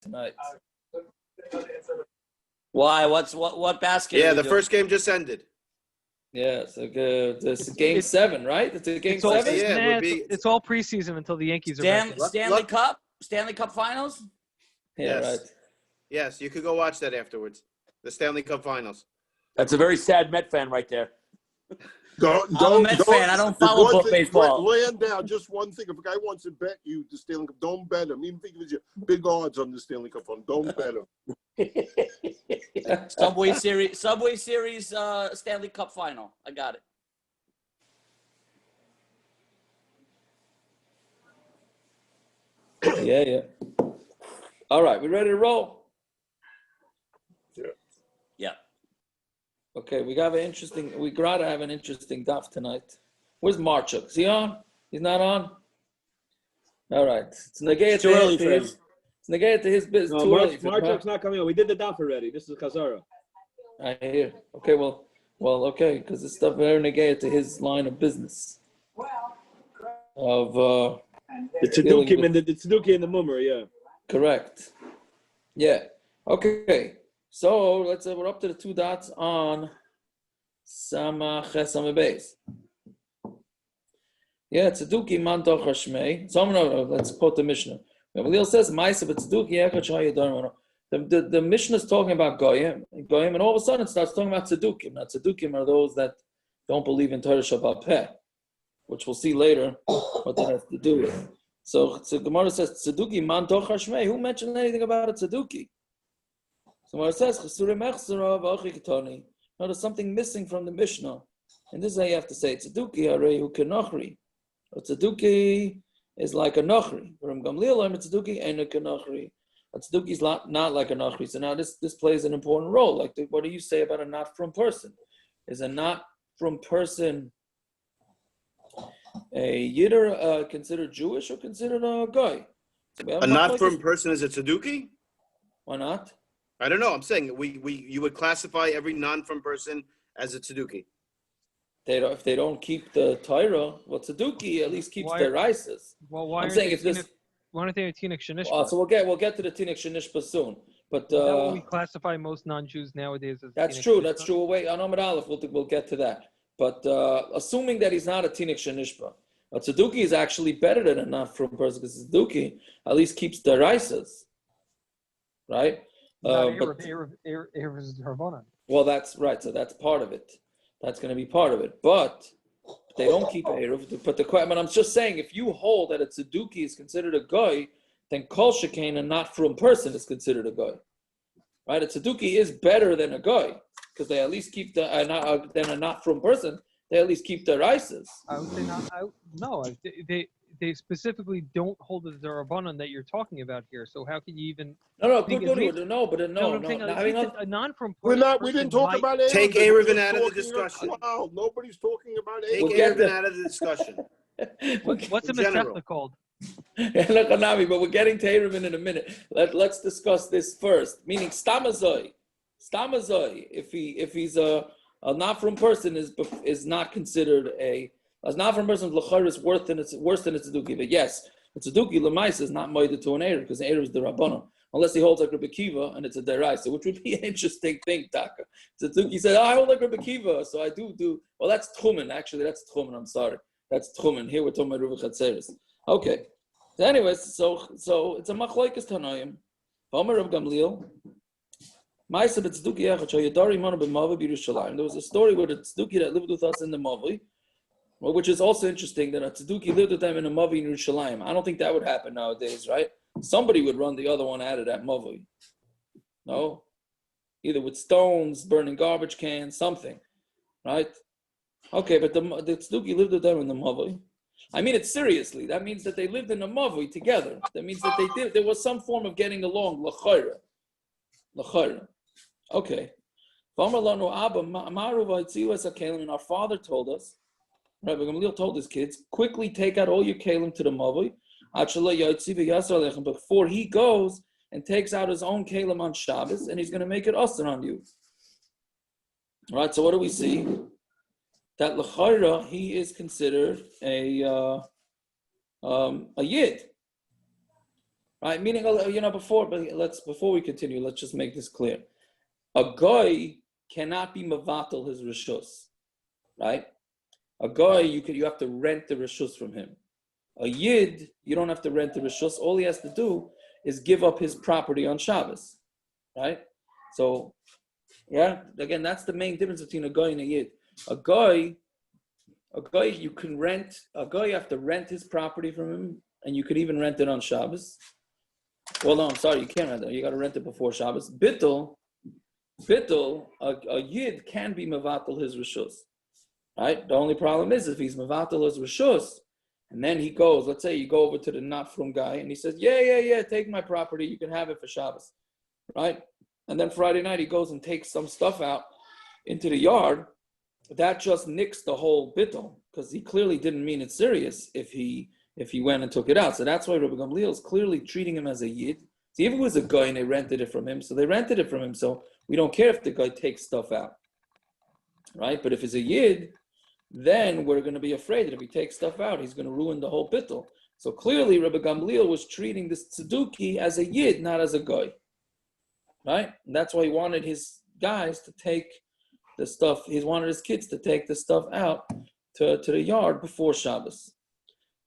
tonight. Why? What basket? Yeah, the first game just ended. Yeah, so good. This is game 7, right? It's a game 7. Yeah, it's all preseason until the Yankees are back. Stanley Cup Finals. Yeah, yes. right. Yes, you could go watch that afterwards. The Stanley Cup Finals. That's a very sad Met fan right there. I'm a Mets fan. I don't follow baseball. Land down. Just one thing. If a guy wants to bet you the Stanley Cup, don't bet him. Even if he gives you big odds on the Stanley Cup fund, don't bet him. Subway Series, Stanley Cup Final. I got it. Yeah. All right, we ready to roll? Yeah. Okay, we gotta have an interesting daf tonight. Where's Marchuk? Is he on? He's not on? All right. It's negated too early for him. It's negated to his business. No, Marchuk's not coming on. We did the daf already. This is Chazara. I hear. Okay, well, okay, because this stuff very negated to his line of business. Of the Tzedukim and the Tzeduki and the Mummer, yeah. Correct. Yeah. Okay. So we're up to the 2 dots on Samach Samabes. Yeah, Tzeduki man doch hashmei. So let's quote the Mishna. Gamliel says, "Ma'aser b'tzeduki echad shaya yidden." The Mishna is talking about goyim, and all of a sudden it starts talking about tzedukim. Now, tzedukim are those that don't believe in Torah Shabbat Peh, which we'll see later what that has to do with. So Gemara says, "Tzeduki man doch hashmei." Who mentioned anything about a tzeduki? So Gemara says, "Chesurim echsera v'achi ketani." No, there's something missing from the Mishnah, and this is how you have to say tzeduki harei hu kenochri. A tzeduki is like a nochri. From Gamliel, a tzeduki ain't a kenochri. A tzeduki is not like a nochri. So now this plays an important role. Like, what do you say about a not from person? Is a not from person a yidden considered Jewish or considered a guy? So a not from person is a tzeduki? Why not? I don't know. I'm saying you would classify every non from person as a tzeduki. If they don't keep the Torah, well, tzeduki at least keeps their rises. Well, why I'm saying it's this. Why aren't they a Tinik Shanishba? So we'll get to the Tinik Shanishba soon. But we classify most non-Jews nowadays as that's true. That's true. Wait, on Amud Aleph, we'll get to that. But assuming that he's not a Tinik Shanishba, a tzeduki is actually better than a not from person because tzeduki at least keeps the rises, right? Eruv is Harbonon. Well, that's right. So that's part of it. That's going to be part of it. But they don't keep eruv. But I'm just saying, if you hold that a tzeduki is considered a goy, then kol shekain, a not from person, is considered a goy. Right? A tzeduki is better than a goy because they at least keep than a not from person. They at least keep their rises. I would say not. No, they specifically don't hold the Rabbanon that you're talking about here. So how can you even? No. A non from. We didn't talk about Eruvin. Take Eruvin out of the discussion. Wow, nobody's talking about Eruvin. Take Eruvin out of the discussion. What's a mevatel called? But we're getting to Eruvin in a minute. Let's discuss this first. Meaning stamazoi, if he's a not from person is not considered a not from person. L'chayr is worse than a tzeduki. But yes, a tzeduki l'maisa is not moeded to an eruv because an eruv is the rabbanon. Unless he holds like Rabbi Kiva and it's a deraisa, which would be an interesting thing, Taka. He said, I hold like Rabbi Kiva, so I do. Well, that's Tchumen, actually. That's Tchumen, I'm sorry. That's Tchumen. Here we're talking about Ruva Chatzeres. Okay. So anyways, so it's a machlokes tanoim. Homer of Gamliel. There was a story where the tzeduki that lived with us in the mavui, which is also interesting that a tzeduki lived with them in a mavui in Yerushalayim. I don't think that would happen nowadays, right? Somebody would run the other one out of that mavui. No? Either with stones, burning garbage cans, something. Right? Okay, but the tzeduki lived with them in the mavui. I mean it seriously. That means that they lived in a mavui together. That means that there was some form of getting along. L'chayra. Okay. And our father told us, Rabbi Gamliel told his kids, quickly take out all your kalim to the mavui, before he goes and takes out his own kalim on Shabbos, and he's going to make it usher on you. All right, so what do we see? That l'chayra, he is considered a yid. right? Meaning, before we continue, let's just make this clear. A goy cannot be mevatel his reshus, right? A goy, you have to rent the reshus from him. A yid, you don't have to rent the reshus. All he has to do is give up his property on Shabbos, right? So, yeah, again, that's the main difference between a goy and a yid. A goy, you can rent. A goy, you have to rent his property from him, and you could even rent it on Shabbos. Well, no, I'm sorry, you can't rent it. You got to rent it before Shabbos. Bitul, a yid can be mevatel his reshus, right? The only problem is if he's mevatel his reshus, and then he goes, let's say you go over to the not from guy, and he says, yeah, take my property, you can have it for Shabbos, right? And then Friday night he goes and takes some stuff out into the yard. That just nicks the whole bitul, because he clearly didn't mean it serious if he went and took it out. So that's why Rabbi Gamliel is clearly treating him as a yid. See, if it was a guy and they rented it from him, so they rented it from him, so we don't care if the guy takes stuff out, right? But if it's a yid, then we're going to be afraid that if he takes stuff out, he's going to ruin the whole bitul. So clearly, Rabbi Gamliel was treating this tzeduki as a yid, not as a guy, right? And that's why he wanted his guys to take the stuff. He wanted his kids to take the stuff out to the yard before Shabbos,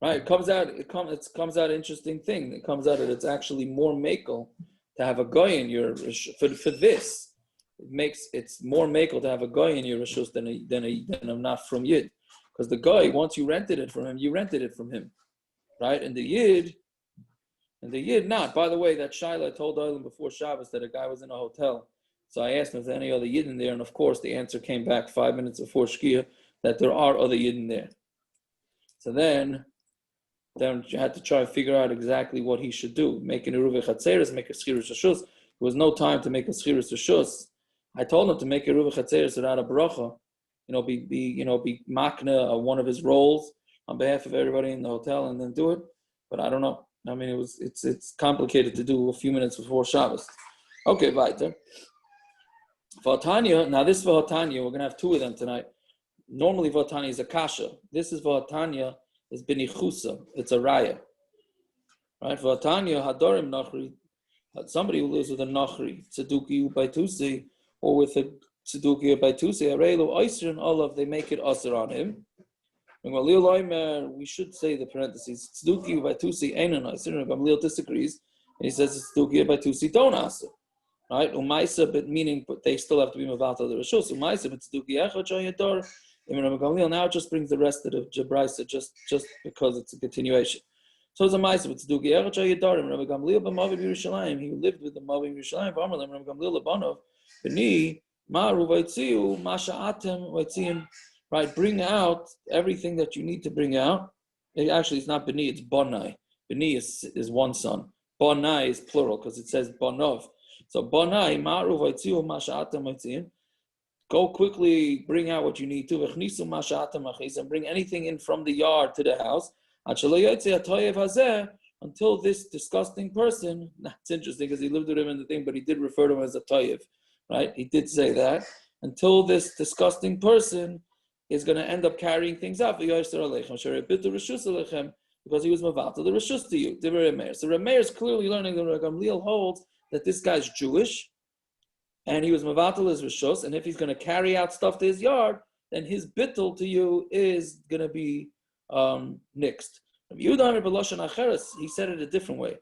right? It comes out an interesting thing. It comes out that it's actually more makel to have a guy in your for this. It's more makel to have a guy in your reshus than a not from yid, because the guy, once you rented it from him, you rented it from him, right? And the yid not. By the way, that Shaila I told Oilam before Shabbos that a guy was in a hotel, so I asked him if there's any other yidden there, and of course the answer came back 5 minutes before Shkia that there are other yidden there. So then you had to try to figure out exactly what he should do. Make an eruv chatzeres, make a schirus reshus. There was no time to make a schirus reshus. I told him to make a eruv chatzeres without a bracha, be makna one of his roles on behalf of everybody in the hotel, and then do it. But I don't know. I mean, it's complicated to do a few minutes before Shabbos. Okay, weiter. V'atanya. Now this v'atanya, we're gonna have two of them tonight. Normally v'atanya is a kasha. This is v'atanya is benichusa. It's a raya, right? V'atanya hadorim nachri. Somebody who lives with a nachri, tzeduki u'baitusi, or with a tzeduki u'baitusi, arelu oisrin olav, they make it asr on him. We should say the parentheses. Tzeduki u'baitusi einan asr. Gamliel disagrees, and he says tzeduki u'baitusi don't asr. Right? Umaisa, but meaning, but they still have to be mevatel the reshus. Umaisa, but tzeduki echad shayador. Now it just brings the rest of the Jabraisa just because it's a continuation. So it's a ma'aser with tzeduki echad shayadarim. Rabbi Gamliel b'mavui Yerushalayim. He lived with the mavui Yerushalayim. V'amarlam Rabbi Gamliel lebanov b'ni ma'aru v'itziu masha'atem v'itziim. Right, bring out everything that you need to bring out. Actually, it's not b'ni, it's bonai. B'ni is one son. Bonai is plural because it says bonov. So bonai ma'aru v'itziu masha'atem v'itziim. Go quickly, bring out what you need to. And bring anything in from the yard to the house. Until this disgusting person, that's interesting because he lived with him in the thing, but he did refer to him as a toyev, right? He did say that. Until this disgusting person is going to end up carrying things out. Because he was mevatel the reshus to you. So Rameir is clearly learning that Gamliel holds that this guy's Jewish, and he was mevatel his reshus, and if he's going to carry out stuff to his yard, then his bitul to you is going to be nixed. He said it a different way.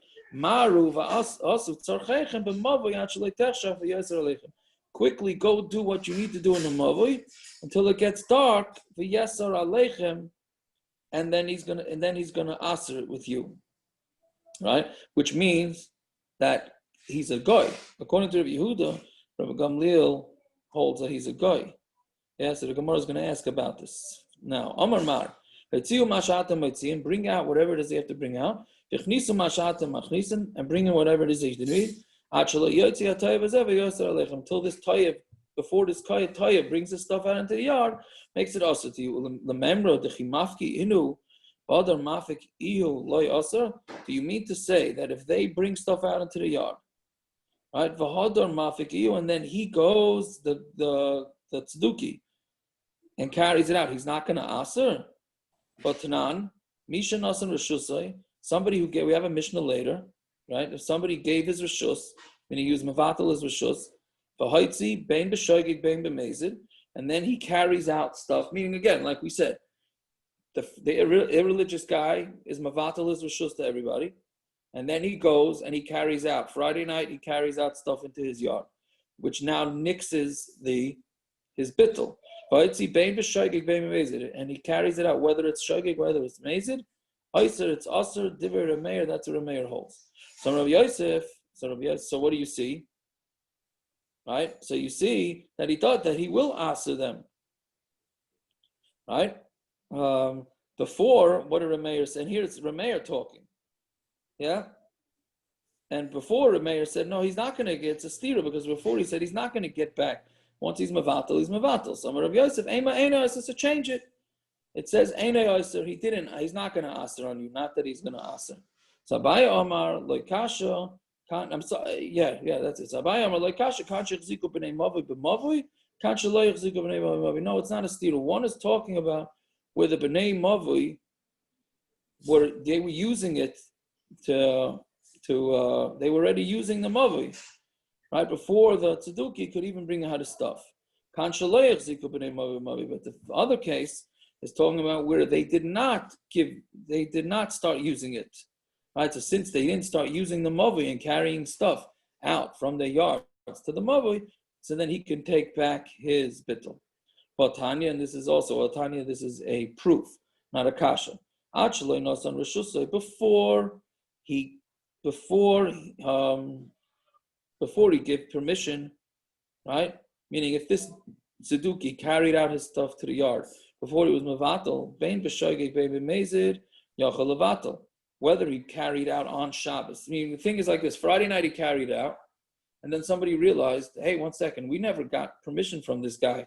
Quickly go do what you need to do in the mavui until it gets dark. And then he's gonna aser it with you, right? Which means that he's a goy. According to Rabbi Yehuda, Rabbi Gamliel holds that he's a goy. Yeah, so the Gemara is going to ask about this. Now, Amar Mar, bring out whatever it is they have to bring out. And bring in whatever it is they need. Until this tayev, before this tayev brings the stuff out into the yard, makes it also to you. Do you mean to say that if they bring stuff out into the yard, right? And then he goes the tzeduki and carries it out, he's not going to aser? But Tanan, Misha Nasan Reshusai, somebody we have a Mishna later, right? If somebody gave his reshus, and he used mevatel his reshus, v'haitzi bein b'shogeg bein b'mezid, and then he carries out stuff. Meaning again, like we said, the irreligious guy is mevatel his reshus to everybody, and then he goes and he carries out Friday night. He carries out stuff into his yard, which now nixes his bitul. V'haitzi bein b'shogeg bein b'mezid, and he carries it out whether it's shogeg, whether it's mezid. Oyser, it's Aser, Diver Remeir, that's what Remeir holds. So Rabbi Yosef, so what do you see? Right? So you see that he thought that he will Aser them. Right? Before, what did Remeir say? And here it's Remeir talking. Yeah? And before Remeir said, no, he's not going to get, it's a stira, because before he said he's not going to get back. Once he's mevatel, he's mevatel. So Rabbi Yosef, Eina, so change it. It says, he's not going to aser on you, not that he's going to aser. So Abaye Omar, Loikasha, I'm sorry, that's it. So Abaye Omar, Loikasha, can't you ziku b'nei mavui b'mavui? Can't you loich ziku b'nei mavui b'mavui? No, it's not a stira. One is talking about where the b'nei mavui, where they were using it they were already using the mavui, right? Before the tzeduki could even bring out his stuff. Can't you loich ziku b'nei mavui b'mavui? But the other case is talking about where they did not start using it, right? So since they didn't start using the mavui and carrying stuff out from their yards to the mavui, so then he can take back his bitul. But Tanya, and this is also Tanya, this is a proof, not a kasha. Actually, nosan reshus, before he gave permission, right? Meaning, if this Tzeduki carried out his stuff to the yard before he was mevatel, bein b'shogeg bein b'mezid, yachal levatel. Whether he carried out on Shabbos. I mean, the thing is like this: Friday night he carried out, and then somebody realized, hey, 1 second, we never got permission from this guy.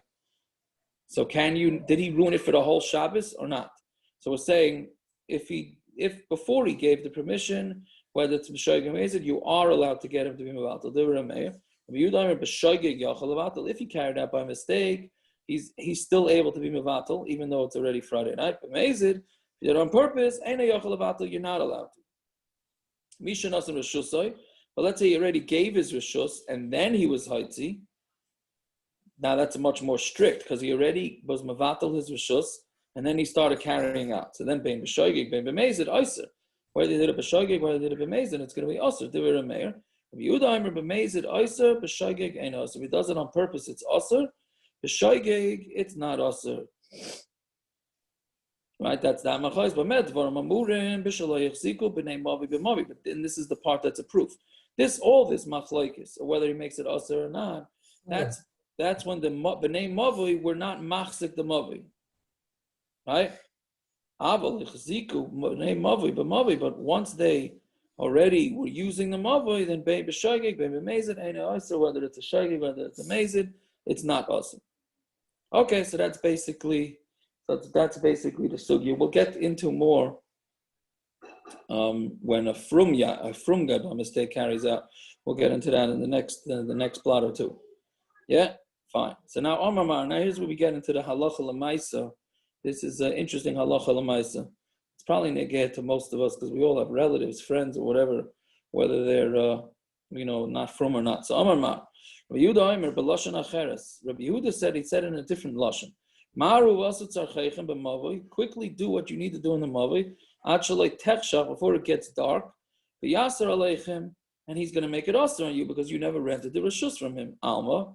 So did he ruin it for the whole Shabbos or not? So we're saying if before he gave the permission, whether it's b'shogeg or b'mezid, you are allowed to get him to be mevatel. If he carried out by mistake, he's still able to be mevatel, even though it's already Friday night. But mezid, if you did it on purpose, you're not allowed to. Mishna and reshus. But let's say he already gave his reshus and then he was haitzi. Now that's much more strict because he already was mevatel his reshus and then he started carrying out. So then bein b'shogeg, bein b'mezid, oiser. Whether they did it b'shogeg, whether they did it b'mezid, it's going to be oser. Divrei Remeir. If he does it on purpose, it's aser. B'shogeg, it's not aser. Right, that's that machais. But then this is the part that's a proof. All this machlokes, or whether he makes it aser or not, that's when the b'nei mavui were not machzik the mavui. Right? But once they already were using the mavui, then bein b'shogeg, bein b'mezid, ain't aser. Whether it's a shogeg, whether it's a mezid, it's not aser. Okay, so that's basically the sugya. We'll get into more when a frumga by mistake carries out. We'll get into that in the next plot or two. Yeah, fine. So now Omar, here's where we get into the halacha l'maisa. This is an interesting halacha l'maisa. It's probably negate to most of us because we all have relatives, friends, or whatever, whether they're not from or not. So Omar, Rabbi Yehuda said, he said in a different lashon. Quickly do what you need to do in the mavui before it gets dark. And he's going to make it aser on you because you never rented the reshus from him. Alma.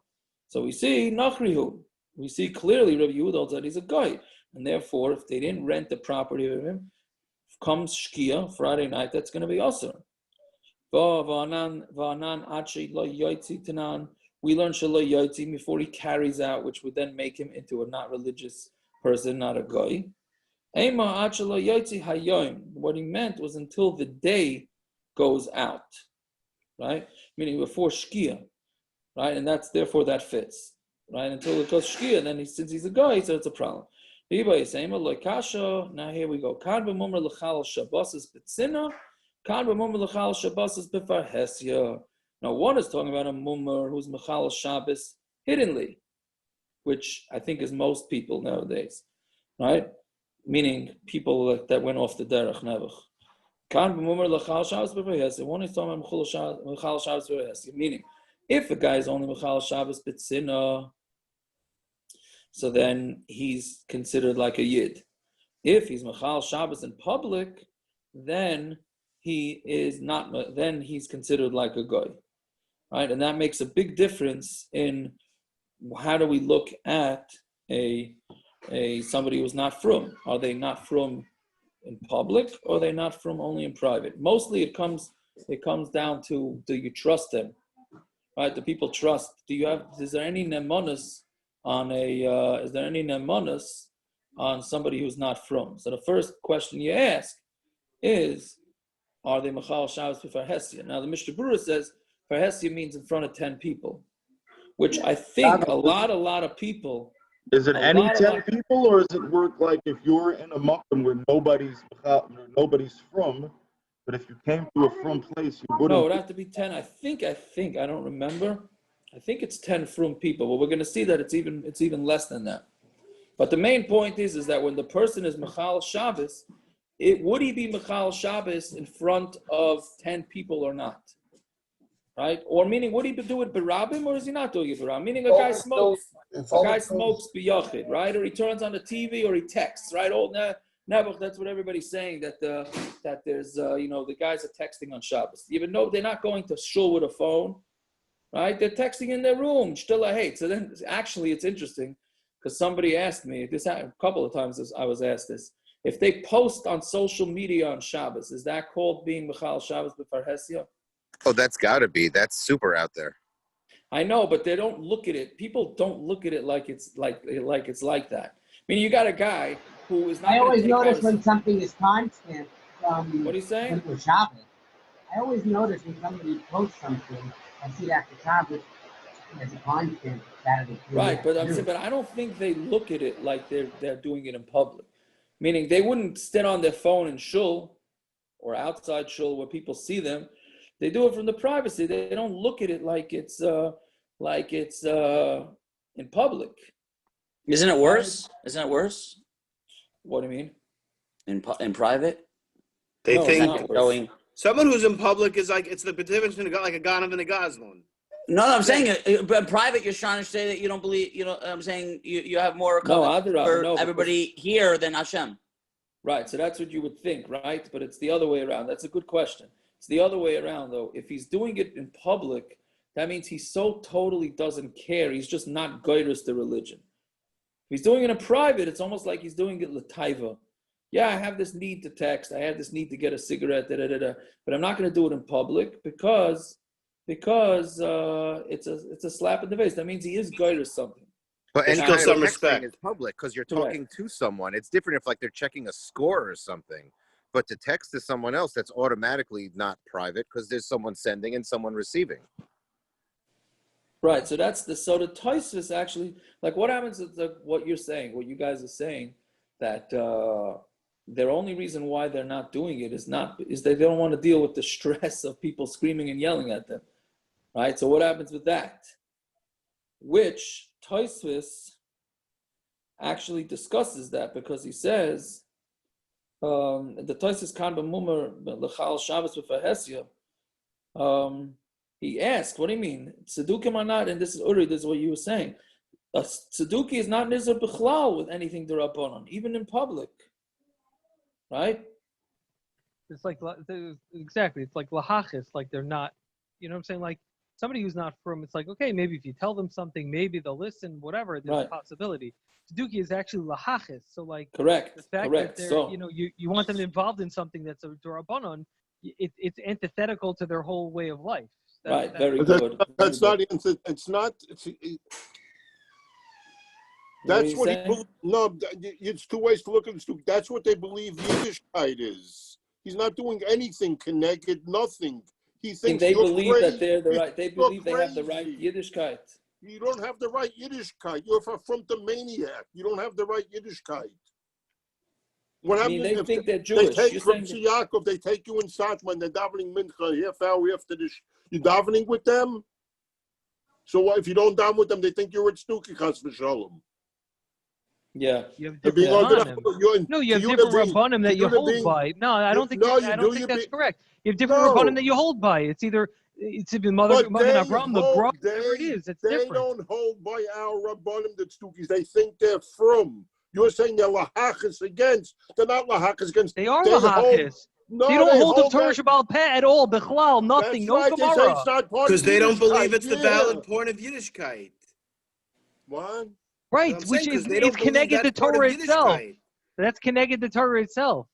So we see nachrihu. We see clearly Rabbi Yehuda said he's a goy, and therefore, if they didn't rent the property of him, comes shkia Friday night, that's going to be aser. We learn shelo yotzi before he carries out, which would then make him into a not religious person, not a goy. What he meant was until the day goes out, right? Meaning before shkia, right? And that's therefore that fits, right? Until it goes shkia, then since he's a goy, so it's a problem. Now here we go. Now one is talking about a mummer who's mechal Shabbos hiddenly, which I think is most people nowadays, right? Meaning people that went off the derech nevuch. One is talking about Mechal Shabbos B'Hesed, meaning if a guy is only Mechal Shabbos B'Tzina, so then he's considered like a yid. If he's Mechal Shabbos in public, then he is not. Then he's considered like a goy, right? And that makes a big difference in how do we look at a somebody who's not from. Are they not from in public, or are they not from only in private? Mostly, it comes down to, do you trust them, right? Do people trust? Is there any nemonis on on somebody who's not from? So the first question you ask is, are they Mechal Shabbos B'Farhesia? Now the Mishnah Berurah says Farhesia means in front of 10 people, which I think a lot of people. Is it any 10 people, or does it work like if you're in a makom where nobody's from, but if you came to a from place, you wouldn't? No, it would have to be 10. I think, I don't remember. I think it's 10 from people, but we're going to see that it's even less than that. But the main point is that when the person is Mechal Shabbos, would he be Mechal Shabbos in front of 10 people or not? Right? Or meaning, would he do it Barabim, or is he not doing it Barabim? Meaning a guy smokes. A guy smokes biyachid, right? Or he turns on the TV, or he texts, right? Nebuch, that's what everybody's saying, that there's, the guys are texting on Shabbos. Even though they're not going to shul with a phone, right? They're texting in their room, still I hate. So then, actually, it's interesting, because somebody asked me, this happened a couple of times I was asked this, if they post on social media on Shabbos, is that called being Mechal Shabbos B'Farhesia? Oh, that's got to be. That's super out there. I know, but they don't look at it. People don't look at it like it's like that. I mean, you got a guy who is not. I always notice when something is timestamped from. What are you saying? When Shabbos. I always notice when somebody posts something, I see after Shabbos there's a timestamp Saturday. Right, but I'm saying, but I don't think they look at it like they're doing it in public. Meaning, they wouldn't sit on their phone in shul or outside shul where people see them. They do it from the privacy. They don't look at it like it's in public. Isn't it worse? Isn't it worse? What do you mean? In private? They think going. Someone who's in public is like, it's the difference between like a Ganav and a Gazlan. No, I'm saying but in private, you're trying to say that you don't believe, I'm saying you have more for everybody here than Hashem. Right, so that's what you would think, right? But it's the other way around. That's a good question. It's the other way around, though. If he's doing it in public, that means he so totally doesn't care. He's just not goyrus the religion. If he's doing it in private, it's almost like he's doing it l'taiva. Yeah, I have this need to text. I have this need to get a cigarette, but I'm not going to do it in public because it's a slap in the face. That means he is goyrus something. But and still some respect is public because you're talking to someone. It's different if like they're checking a score or something. But to text to someone else, that's automatically not private because there's someone sending and someone receiving. Right. So the Tosfos actually, like what happens is what you're saying, what you guys are saying, that their only reason why they're not doing it is they don't want to deal with the stress of people screaming and yelling at them. Right. So what happens with that? Which Tosfos actually discusses that because he says, the Tosfos kan b'mumar l'chal Shabbos b'Farhesia. He asked, what do you mean? Tzedukim are not, and this is Uri, this is what you were saying. A tzeduki is not nizar b'chlal with anything d'Rabbanan, even in public. Right? It's like, exactly, it's like lahachis, like they're not, you know what I'm saying? Like somebody who's not from, it's like, okay, maybe if you tell them something, maybe they'll listen, whatever, there's a possibility. Tzeduki is actually lahachis, so like correct. The fact that they're, you want them involved in something that's a d'Rabbanan, it's antithetical to their whole way of life. Very good. That's not. It's not. That's what he believes. No, it's two ways to look at this. That's what they believe Yiddishkeit is. He's not doing anything connected, nothing. He thinks they believe crazy. That they're the right. They believe they have the right Yiddishkeit. You don't have the right Yiddishkeit. You're from the maniac. You don't have the right Yiddishkeit. What happens? They think they're Jewish. They take from Yaakov. They take you in Satman. They're davening mincha half hour after this. You davening with them. So if you don't daven with them, they think you're at Stuki Chas v'Shalom. You have different rabbanim. No, you have different rabbanim that you hold by. No, I don't think that's correct. You have different rabbanim that you hold by. It's either Mother Avram, the Gra, whatever it is. It's different. They don't hold by our rabbanim, the Stukis. They think they're from. You're saying they're lahachis against. They're not lahachis against. They are lahachis. They don't hold the Torah Shabbat Peh at all. Bechlal, nothing. No right. Gemara. Because they don't believe it's the valid point of Yiddishkeit. What? Right, which is connected to Torah itself. That's connected to Torah itself.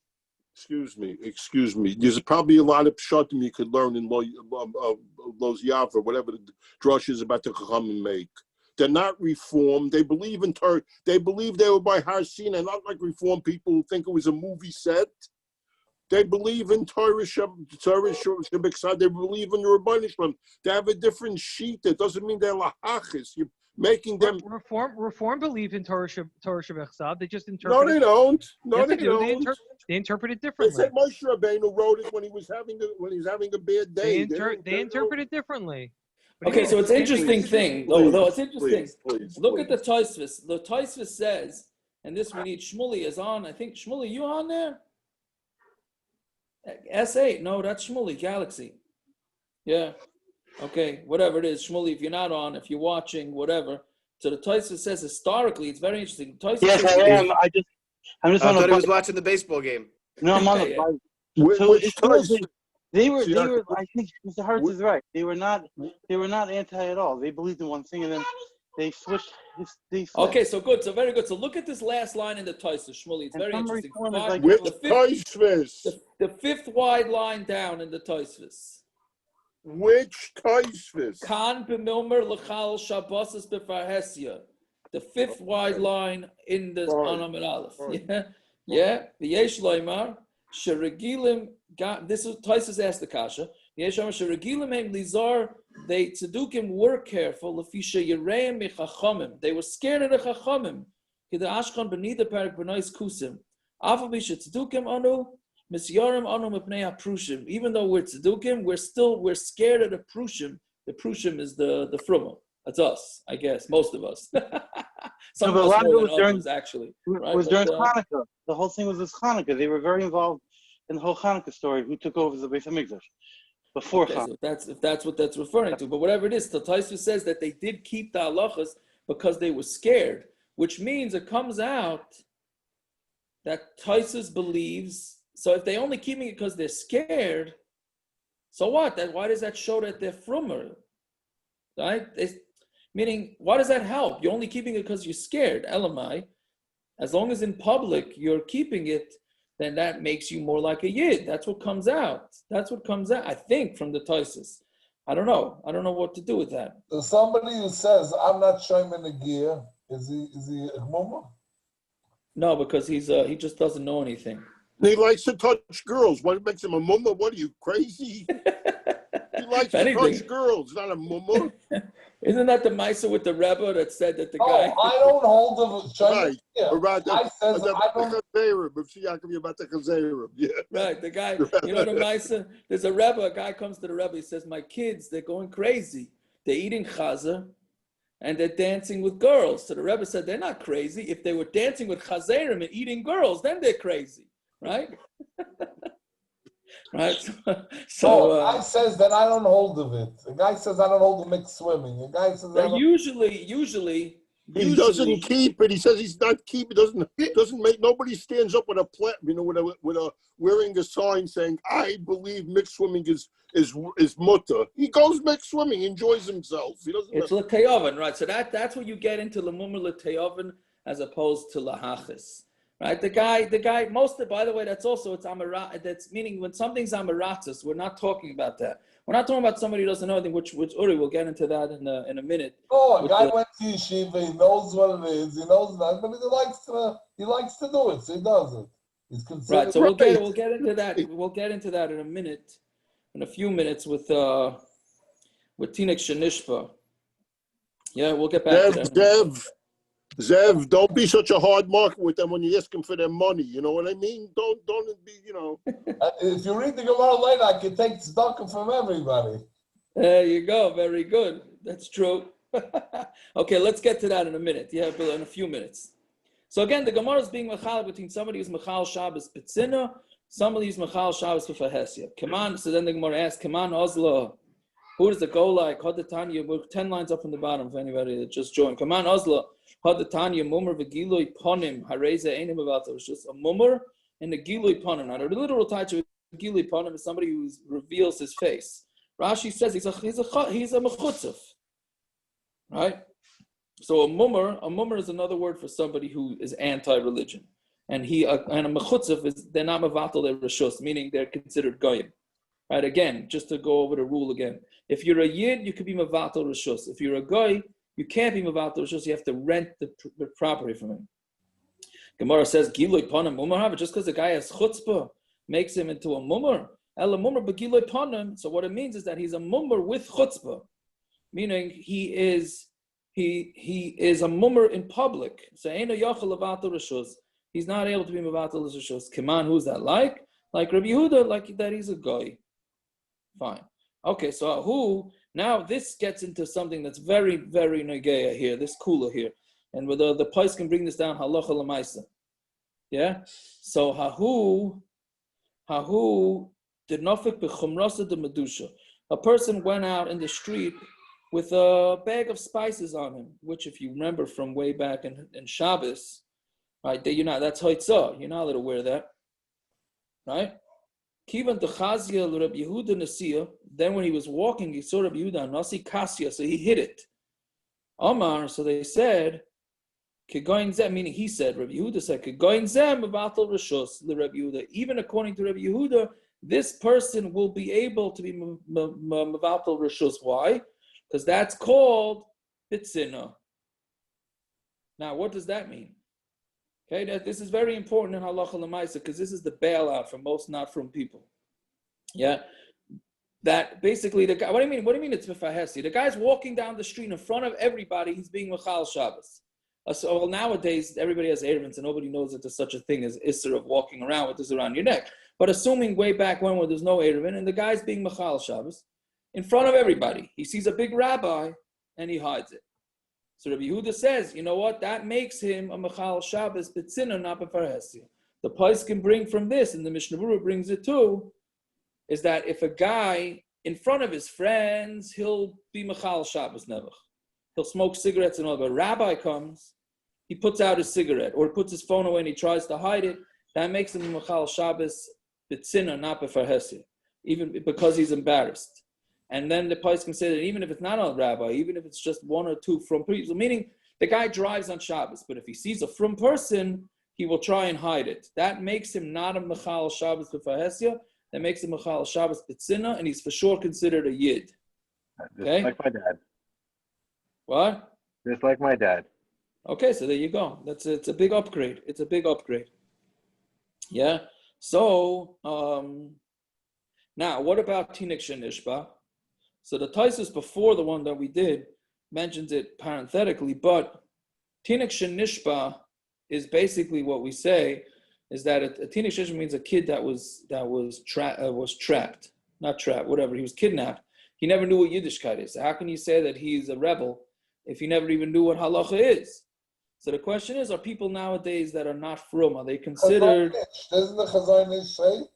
Excuse me. There's probably a lot of pshatim you could learn in Los Yavra, whatever the drush is about to come and make. They're not reformed. They believe in Torah. They believe they were by Har Sinai, not like reformed people who think it was a movie set. They believe in Torah Shabbat. They believe in the Rabbanim Shalom. They have a different sheet. That doesn't mean they're lahachis. You're making them reform believe in Torah Shabbat. They just interpret. No, they don't. No, they don't. They interpret it differently. They said Moshe Rabbeinu wrote it when he was having a bad day. They interpret it differently. Okay, so it's an interesting thing. Though it's interesting. Look at the Tosfos. The Tosfos says, and this we need Shmuley is on. I think Shmuley, you on there? S8. No, that's Shmuley Galaxy. Yeah. Okay, whatever it is, Shmuley. If you're not on, if you're watching, whatever. So the Tosfos says historically, it's very interesting. Yes, I am. I thought he was watching the baseball game. No, I'm on the. They were. I think Mr. Hartz is right. They were not anti at all. They believed in one thing, and then they switched. Okay, so good. So very good. So look at this last line in the Tosfos, Shmuley. It's very interesting. The fifth wide line down in the Tosfos. Which Tosfos? Kan b'milmer l'chal shabbos b'farhesia. The fifth wide line in the Amud Aleph. Yeah. V'yesh loymar sheregilim. This is Tosfos asked the kasha. V'yesh loymar sheregilim heim lizar. They tzedukim were careful. L'fisha yireim michachamim. They were scared of the chachamim. K'da ashkan b'nida parak b'nois kusim. Afa b'isha tzedukim anu. Misyarim anu mepnei haprushim. Even though we're tzedukim, we're scared of the prushim. The prushim is the fruma. That's us, I guess, most of us. Some of us more than others, actually. It was during Hanukkah. The whole thing was this Hanukkah. They were very involved in the whole Hanukkah story. Who took over the Beis Hamikdash before Hanukkah? So if that's what that's referring to. But whatever it is, the Tosfos says that they did keep the halachas because they were scared, which means it comes out that Tosfos believes. So if they only keeping it because they're scared, so what? Why does that show that they're frumer? Right? Meaning, why does that help? You're only keeping it because you're scared. Elamai, as long as in public you're keeping it, then that makes you more like a yid. That's what comes out. I think, from the Tosfos. I don't know what to do with that. So somebody who says, I'm not showing the gear, is he a mumma? No, because he just doesn't know anything. He likes to touch girls. What makes him a mumma? What are you, crazy? He likes to touch girls, not a mumma. Isn't that the Maisa with the Rebbe that said that the guy? I don't hold the right. I says I don't. Yeah. Right. The guy, you know the Maisa. There's a Rebbe. A guy comes to the Rebbe. He says, "My kids, they're going crazy. They're eating chazer, and they're dancing with girls." So the Rebbe said, "They're not crazy. If they were dancing with chazerim and eating girls, then they're crazy." Right? Right. So I says that I don't hold of it. The guy says I don't hold of mixed swimming. The guy says usually he doesn't keep it. He says he's not keeping. Doesn't make. Nobody stands up with a with a wearing a sign saying I believe mixed swimming is mutter. He goes mixed swimming, enjoys himself. He doesn't. It's l'teyoven, right? So that's what you get into l'mumar l'teyoven as opposed to lahachis. Right, the guy. By the way, that's also it's amarat. That's meaning when something's amaratus, we're not talking about that. We're not talking about somebody who doesn't know anything. Which Uri, we'll get into that in a minute. Oh, a guy went to yeshiva. He knows what it is. He knows that, but he likes to do it. So he does it. He's considered right. So we'll get into that. We'll get into that in a minute, in a few minutes with Tinek Shenishpa. Yeah, we'll get back to that. Zev, don't be such a hard market with them when you ask them for their money. You know what I mean? Don't be, If you read the Gemara later, I can take tzedakah from everybody. There you go. Very good. That's true. Okay, let's get to that in a minute. Yeah, Bill, in a few minutes. So again, the Gemara is being mechal between somebody who's mechal Shabbos B'tzina, somebody who's mechal Shabbos for Fahesia. Come on, so then the Gemara asks, come on, Ozla. Who does it go like? Hadatanya, we're 10 lines up from the bottom for anybody that just joined. Come on, Ozla. Hadatanya, mummer v'giloi ponim, hareza einim mevatel. It's just a mummer and a giloi ponim. Now, the literal title of giloi ponim is somebody who reveals his face. Rashi says he's a mechutzef. Right? So a mummer is another word for somebody who is anti-religion. And a mechutzef is, they're not mevatel, they're reshus, meaning they're considered goyim. Right, again, just to go over the rule again. If you're a yid, you could be mevatel reshus. If you're a goy, you can't be mevatel reshus. You have to rent the property from him. Gemara says, "Giloi panim mumar." Just because the guy has chutzpah makes him into a mumar. Ela mumar begiloi panim. So what it means is that he's a mumar with chutzpah, meaning he is a mumar in public. So eino yachal mevatel reshus. He's not able to be mevatel reshus. Kiman, who's that like? Like Rabbi Yehuda, like that he's a goy. Fine. Okay, so who, now this gets into something that's very, very negeya here, this kula here. And with the place can bring this down, halacha l'maisa. Yeah? So hahu did nafik b'chumrasa de medusha. A person went out in the street with a bag of spices on him, which if you remember from way back in Shabbos, right, that's hoitzah. You're not allowed to wear that. Right? Kivan Techazia Rabbi Yehuda Nasiya. Then when he was walking, he saw Rabbi Yehuda Nasi Kasya, so he hit it. Amar, so they said, Kegoin Zem, meaning he said, Rabbi Yehuda said, Kegoin Zem mevatel reshus Rabbi Yehuda. Even according to Rabbi Yehuda, this person will be able to be mevatel reshus. Why? Because that's called bitzina. Now, what does that mean? Okay, this is very important in halacha l'maisa because this is the bailout for most not from people. Yeah, that basically the guy. What do you mean? It's mefahesi? The guy's walking down the street in front of everybody. He's being mechal Shabbos. So nowadays everybody has eruvins and nobody knows that there's such a thing as isser of walking around with this around your neck. But assuming way back when there's no eruvin and the guy's being mechal Shabbos in front of everybody, he sees a big rabbi and he hides it. So Rabbi Yehuda says, you know what? That makes him a mechal Shabbos b'tzina, not b'farhesia. The place can bring from this, and the Mishna brings it too, is that if a guy in front of his friends, he'll be mechal Shabbos nevach. He'll smoke cigarettes and all. But a rabbi comes, he puts out his cigarette or puts his phone away and he tries to hide it. That makes him a mechal Shabbos b'tzina, not b'farhesia, even because he's embarrassed. And then the place can say that even if it's not a rabbi, even if it's just one or two from people, meaning the guy drives on Shabbos, but if he sees a from person, he will try and hide it. That makes him not a mechal Shabbos b'farhesia. That makes him a mechal Shabbos b'tzina, and he's for sure considered a yid. Okay? Just like my dad. What? Just like my dad. Okay, so there you go. It's a big upgrade. It's a big upgrade. Yeah. So now what about tinik shenishba? So the Taisus before the one that we did mentions it parenthetically, but tinik shenishba is basically what we say is that a tinik shenishba means a kid that was trapped, not trapped, whatever. He was kidnapped. He never knew what Yiddishkeit is. So how can you say that he's a rebel if he never even knew what halacha is? So the question is, are people nowadays that are not from, are they considered? Doesn't the Chazanish say?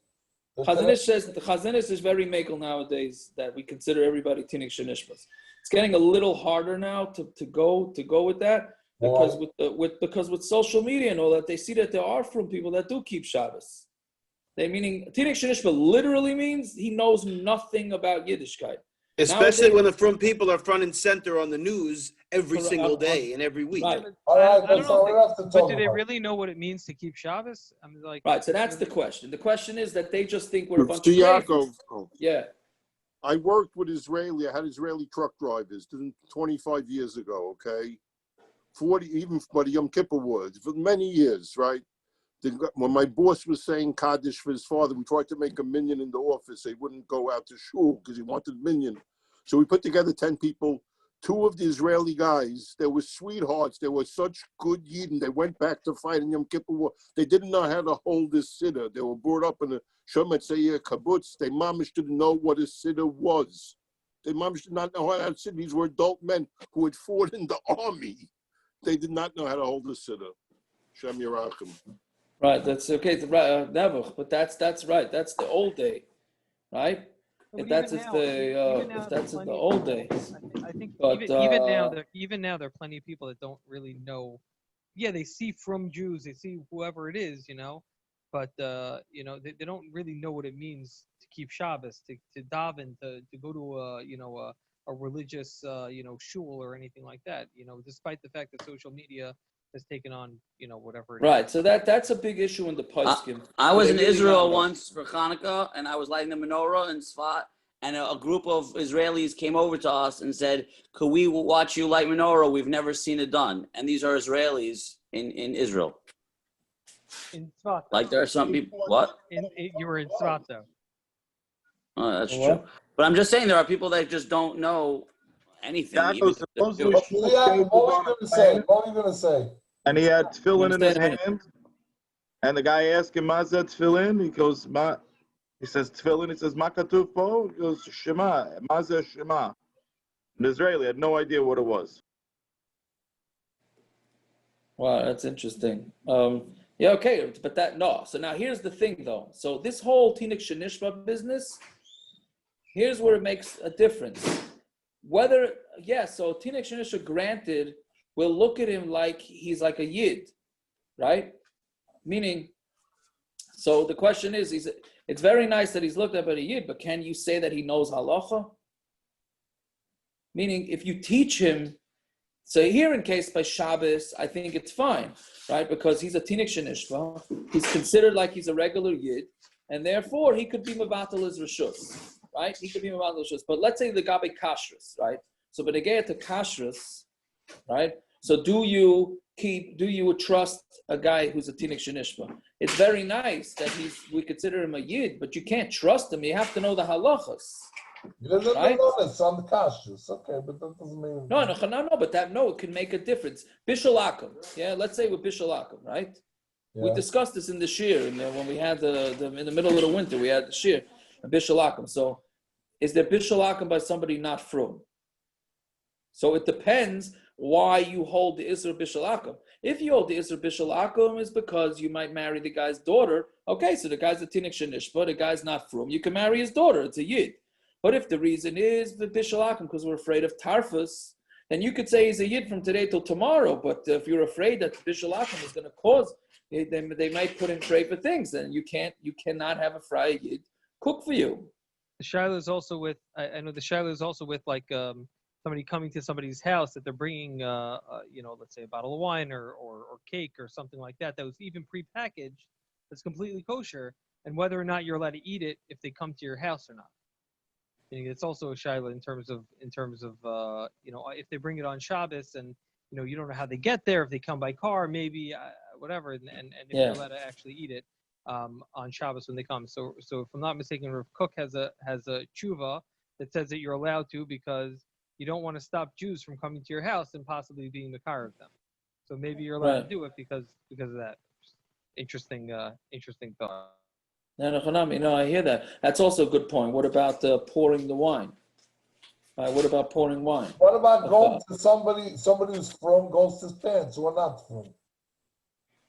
Chazanish says that the Chazanish is very makel nowadays that we consider everybody tinik shenishbas. It's getting a little harder now to go with that because with social media and all that, they see that there are from people that do keep Shabbos. Meaning tinik shenishba literally means he knows nothing about Yiddishkeit. Especially when the front people are front and center on the news every single day and every week. Right. I don't know, but do they really know what it means to keep Shabbos? I mean, like, right. So that's the question. The question is that they just think we're a bunch of crazies. Yeah. I worked with I had Israeli truck drivers 25 years ago, okay? 40, even by the Yom Kippur Woods, for many years, right? When my boss was saying Kaddish for his father, we tried to make a minyan in the office. They wouldn't go out to shul because he wanted minyan. So we put together 10 people. 2 of the Israeli guys, they were sweethearts. They were such good yidden. They went back to fight in Yom Kippur War. They didn't know how to hold this siddur. They were brought up in a Shomet Seir kibbutz. They mamish didn't know what a siddur was. They mamish did not know how to siddur. These were adult men who had fought in the army. They did not know how to hold a siddur. Shem Yerachim. Right, that's okay. Right, never. But that's right. That's the old day, right? No, If that's even if that's in the old days. I think But even now there are plenty of people that don't really know. Yeah, they see from Jews, they see whoever it is, but they don't really know what it means to keep Shabbos, to daven, to go to a religious shul or anything like that. Despite the fact that social media has taken on whatever. Right, so that's a big issue in the poskim. I was in Israel once for Hanukkah, and I was lighting the menorah in Sfat, and a group of Israelis came over to us and said, "Could we watch you light menorah? We've never seen it done." And these are Israelis in Israel. In Sfat. Like there are some people. What? You were in Sfat though. Oh, that's true. But I'm just saying there are people that just don't know anything. What are you gonna say? And he had tefillin in his hand, and the guy asked him, "Mazat tefillin?" He goes, "Ma." He says tefillin. He says, "Ma katuv po?" He goes, "Shema." Mazat Shema. An Israeli had no idea what it was. Wow, that's interesting. Yeah, okay, but no. So now here's the thing, though. So this whole Tinik Shenishma business, here's where it makes a difference. So Tinik Shenishma, granted, we'll look at him like he's like a yid, right? Meaning, so the question is, it's very nice that he's looked up at a yid, but can you say that he knows halacha? Meaning, if you teach him, so here in case by Shabbos, I think it's fine, right? Because he's a Tinik Shenishma, he's considered like he's a regular yid, and therefore he could be mevatel his reshus, right? He could be mevatel reshus. But let's say the gabe kashrus, right? So when they get to kashrus, right? So do you trust a guy who's a Tinik Shenishma? It's very nice that we consider him a yid, but you can't trust him. You have to know the halachas. Right? It's on the kashrus. Okay, but that doesn't mean No, but it can make a difference. Bishul Akum, yeah. Let's say with Bishul Akum, right? Yeah. We discussed this in the shir, when we had in the middle of the winter, we had the shir, Bishul Akum. So, is there Bishul Akum by somebody not from? So it depends why you hold the Isra Bishul Akum. If you hold the Isra Bishul Akum, is because you might marry the guy's daughter. Okay, so the guy's a Tinik Shenishma, the guy's not from. You can marry his daughter. It's a yid. But if the reason is the Bishul Akum because we're afraid of Tarfus, then you could say he's a yid from today till tomorrow. But if you're afraid that Bishul Akum is going to cause, they might put in pray for things, then you cannot have a fry yid cook for you. The Shiloh is also with. I know the Shiloh is also with somebody coming to somebody's house that they're bringing, let's say a bottle of wine or cake or something like that was even prepackaged, that's completely kosher, and whether or not you're allowed to eat it if they come to your house or not. It's also a shaila in terms of if they bring it on Shabbos and you don't know how they get there, if they come by car, maybe whatever, and if you're allowed to actually eat it on Shabbos when they come. So if I'm not mistaken, Rav Kook has a tshuva that says that you're allowed to because you don't want to stop Jews from coming to your house and possibly being the car of them. So maybe you're allowed to do it because of that. Interesting thought. No, I hear that. That's also a good point. What about pouring the wine? What about pouring wine? What about going to somebody who's from goes to his parents who are not from?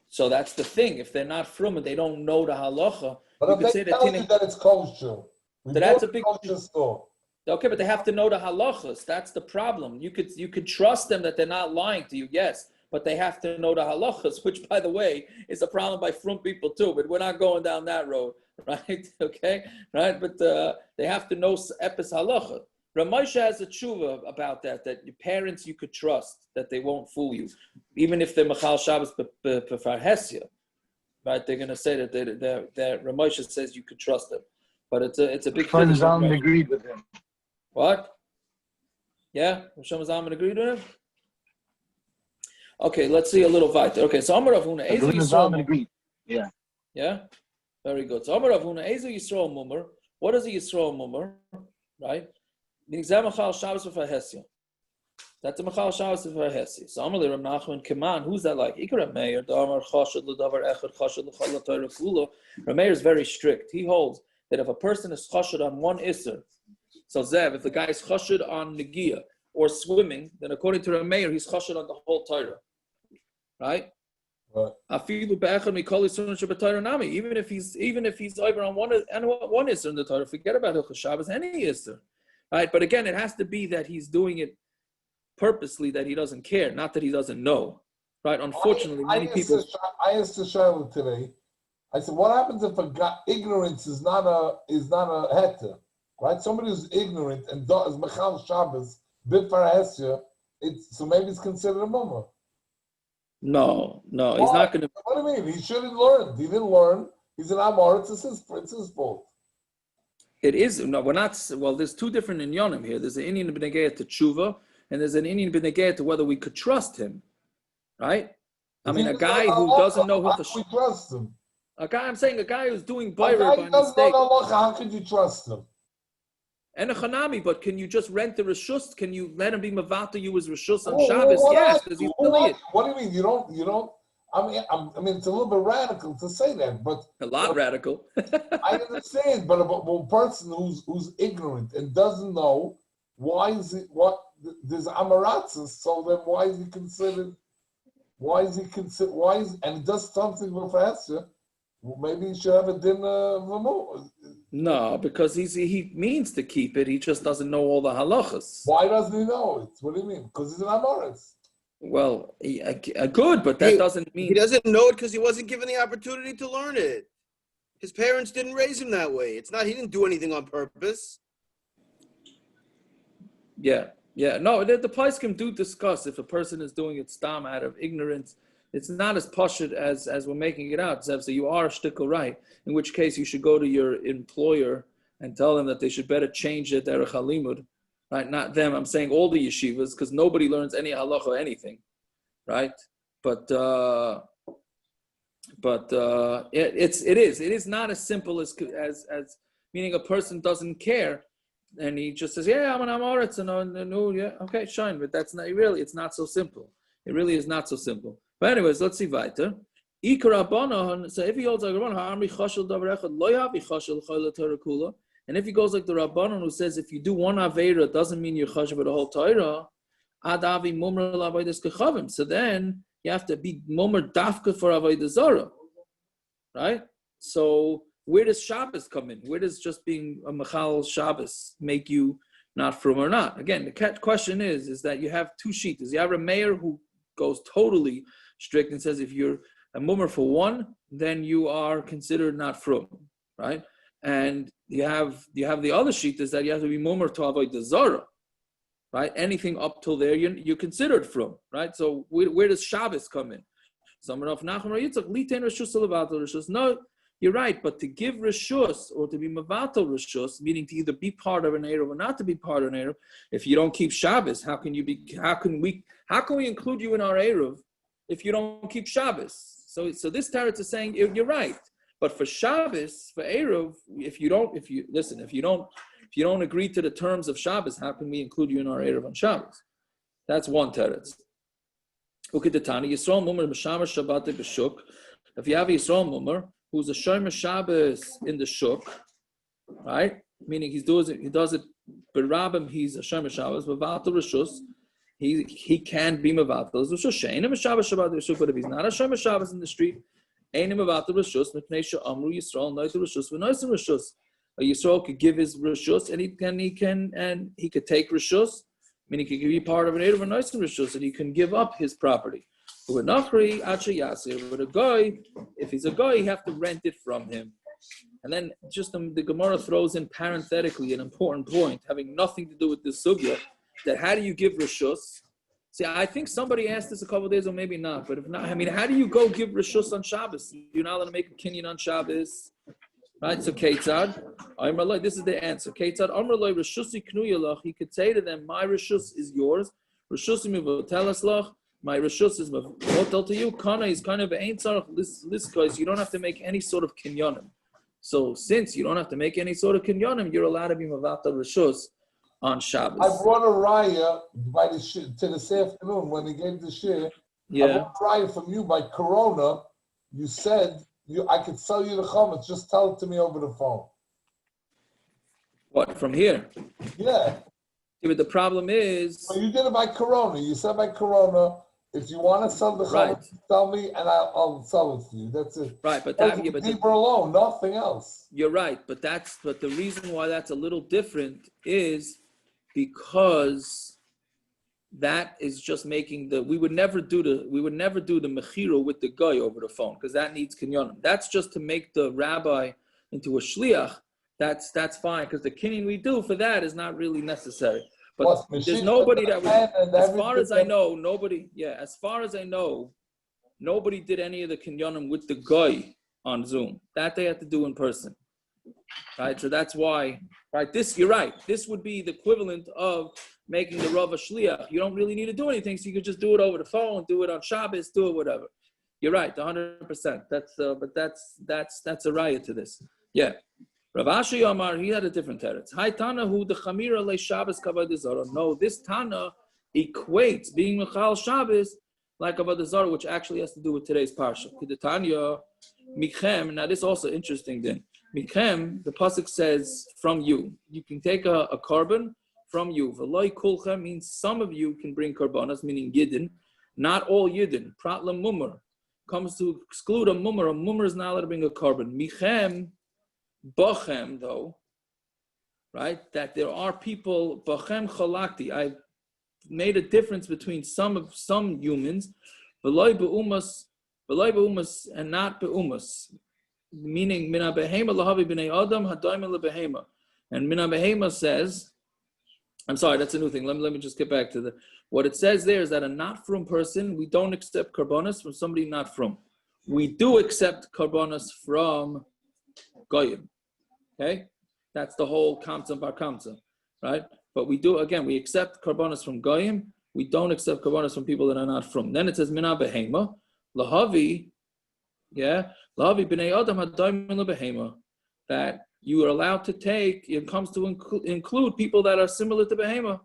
So that's the thing. If they're not from and they don't know the halacha, but if they tell you that it's kosher, that's a big kosher store. Okay, but they have to know the halachas. That's the problem. You could trust them that they're not lying to you, yes, but they have to know the halachas, which, by the way, is a problem by frum people too. But we're not going down that road, right? Okay, right? But they have to know epis halacha. Ramosha has a tshuva about that your parents you could trust that they won't fool you, even if they're machal Shabbos b'farhesia, right? They're going to say that that Ramosha says you could trust them, but it's a big. Zalman agreed with him. What? Yeah, Rosham Zalman agreed with him. Okay, let's see a little weiter. Okay, so Amar Rav Huna, Ezu Yisrael agreed. Yeah. Yeah? Very good. So Amar Rav Huna, Ezu Yisrael Mumar. What is a Yisrael Mumar? Right? Meaning Zamachal Shabbos v'Farhesia. That's a Machal Shabbos v'Farhesia. So Amar Rav Nachman Keman, who's that like? Ikra Meir, Damar Chashad L'Davar Echad Chashad L'Chal L'Torah Kula. Rav Meir is very strict. He holds that if a person is chashad on one Isser, so Zev, if the guy is chashad on Negiah or swimming, then according to Rav Meir, he's chashad on the whole Torah. Right? Even if he's over on one Isser in the Torah, forget about Hilchos Shabbos, any Isser. Right? But again, it has to be that he's doing it purposely, that he doesn't care, not that he doesn't know. Right? Unfortunately, many people. I asked the Shiloh today. I said, "What happens if ignorance is not a heter? Right? Somebody who's ignorant and does mechal Shabbos bit for a hesya, so maybe it's considered a mummer." No, he's not going to. What do you mean? He should have learned. He didn't learn. He's an Amor. It's his fault. It is. No, we're not. Well, there's two different inyanim here. There's an Indian b'negayah to tshuva, and there's an Indian b'negayah to whether we could trust him. Right? I mean, a guy who doesn't know who we trust him. A guy who's doing A bayra guy by who doesn't mistake. know halacha, how could you trust him? And a chanami, but can you just rent the reshus? Can you let him be mevatel you as reshus on Shabbos? Yes, because he's affiliate. What do you mean? You don't. I mean, it's a little bit radical to say that, but a lot radical. I understand, but a person who's ignorant and doesn't know why is it what there's amaratzis, so then why is he considered? And he does something with Hesya. Well, maybe he should have a dinner removed. No, because he means to keep it. He just doesn't know all the halachas. Why doesn't he know it? What do you mean? Because he's an Amoritz. Well, good, but that doesn't mean... He doesn't know it because he wasn't given the opportunity to learn it. His parents didn't raise him that way. It's not, he didn't do anything on purpose. Yeah. No, the Paiskim do discuss if a person is doing it stam out of ignorance. It's not as pashut as we're making it out, Zev. So you are shtickle right, in which case you should go to your employer and tell them that they should better change it derech halimud, right? Not them. I'm saying all the yeshivas, because nobody learns any halacha or anything, right? But it is not as simple as meaning a person doesn't care and he just says, yeah, I'm an amoritz, and no, yeah, okay, shine, but that's not really. It's not so simple. It really is not so simple. But anyways, let's see weiter. So if he holds like Rabbanon, and if he goes like the Rabbanon who says if you do one Aveira, it doesn't mean you're chashav for the whole Torah. So then you have to be mummer dafka for Avodah Zarah, right? So where does Shabbos come in? Where does just being a Machal Shabbos make you not from or not? Again, the question is that you have two sheets. You have a mayor who goes totally strict and says if you're a mummer for one, then you are considered not from, right? And you have the other sheet is that you have to be mummer to avoid the zara, right? Anything up till there you're considered from, right? So where does Shabbos come in? No, you're right, but to give reshus or to be mevatel reshus, meaning to either be part of an eruv or not to be part of an eruv, if you don't keep Shabbos, how can we include you in our eruv if you don't keep Shabbos? So this teretz is saying you're right, but for Shabbos, for eruv, if you don't agree to the terms of Shabbos, how can we include you in our eruv on Shabbos? That's one teretz. Okay, the Tani Yisrael mummer b'shamar Shabbat b'shuk. If you have a Yisrael mummer who's a shomer Shabbos in the shuk, right? Meaning he does it. Berabim, he's a shomer Shabbos. Mevatel reshus, he can be mevatel reshus. She'enim Shabbos Shabbat reshus, but if he's not a shomer Shabbos in the street, enim mevatel reshus. Mipnei she'amru Yisrael noitel reshus v'noisim reshus. A Yisrael could give his reshus, and he could take reshus, meaning he could be part of an eruv and noisim reshus, and he can give up his property. With a guy, if he's a guy, you have to rent it from him. And then just the Gemara throws in parenthetically an important point, having nothing to do with this sugya, that how do you give reshus? See, I think somebody asked this a couple of days, or maybe not, but if not, I mean, how do you go give reshus on Shabbos? You're not allowed to make a kinyan on Shabbos, right? So Ketzad, this is the answer. Ketzad, Amrloi reshusi knuyalach. He could say to them, my reshus is yours. Reshusi mevatel aslach. My reshus is mevatel to you. Kana is kind of ain't tzarich liskos. You don't have to make any sort of kinyanim. So since you don't have to make any sort of kinyanim, you're allowed to be mevatel reshus on Shabbos. I brought a raya to this afternoon when he gave the shir. Yeah. I brought a raya from you by Corona. You said I could sell you the chametz. Just tell it to me over the phone. What, from here? Yeah. But the problem is... Well, you did it by Corona. You said by Corona, If you want to sell the chametz, tell me, and I'll sell it to you. That's it. Right, but that deeper alone, nothing else. You're right, but the reason why that's a little different is because that is just making we would never do the mechira with the guy over the phone because that needs kinyanim. That's just to make the rabbi into a shliach. That's fine because the kinyan we do for that is not really necessary. But there's nobody that would, as far as I know, nobody. Yeah, as far as I know, nobody did any of the kinyanim with the guy on Zoom. That they had to do in person. Right, so that's why. Right, you're right. This would be the equivalent of making the Rav a shliach. You don't really need to do anything, so you could just do it over the phone, do it on Shabbos, do it whatever. You're right, 100%. That's a riot to this. Yeah. Rav Ashi Amar, he had a different teretz. Hi Tana hu the chamira le Shabbos kavod zara. No, this Tana equates being mechal Shabbos like kavod zara, which actually has to do with today's parsha. Tanya Michem. Now this also interesting then. Michem, the pasuk says from you. You can take a korban from you. V'loi kulchem means some of you can bring korbanos, meaning yidden. Not all yidden. Pratlam mummer comes to exclude a mummer. A mummer is not allowed to bring a korban. Michem, bachem though, right? That there are people bachem chalakti. I've made a difference between some humans. V'loi beumas and not beumas. Meaning mina behema lahavi b'nei adam hadayim lebehema. And mina behema says, I'm sorry, that's a new thing. Let me just get back to what it says there is that a not from person, we don't accept korbanos from somebody not from. We do accept korbanos from goyim. Okay? That's the whole kamsa bar kamsa, right? But we accept korbanos from goyim. We don't accept korbanos from people that are not from. Then it says mina behema lahavi, lahavi b'nei adam hadayim lebehema, that you are allowed to take, it comes to include people that are similar to behema,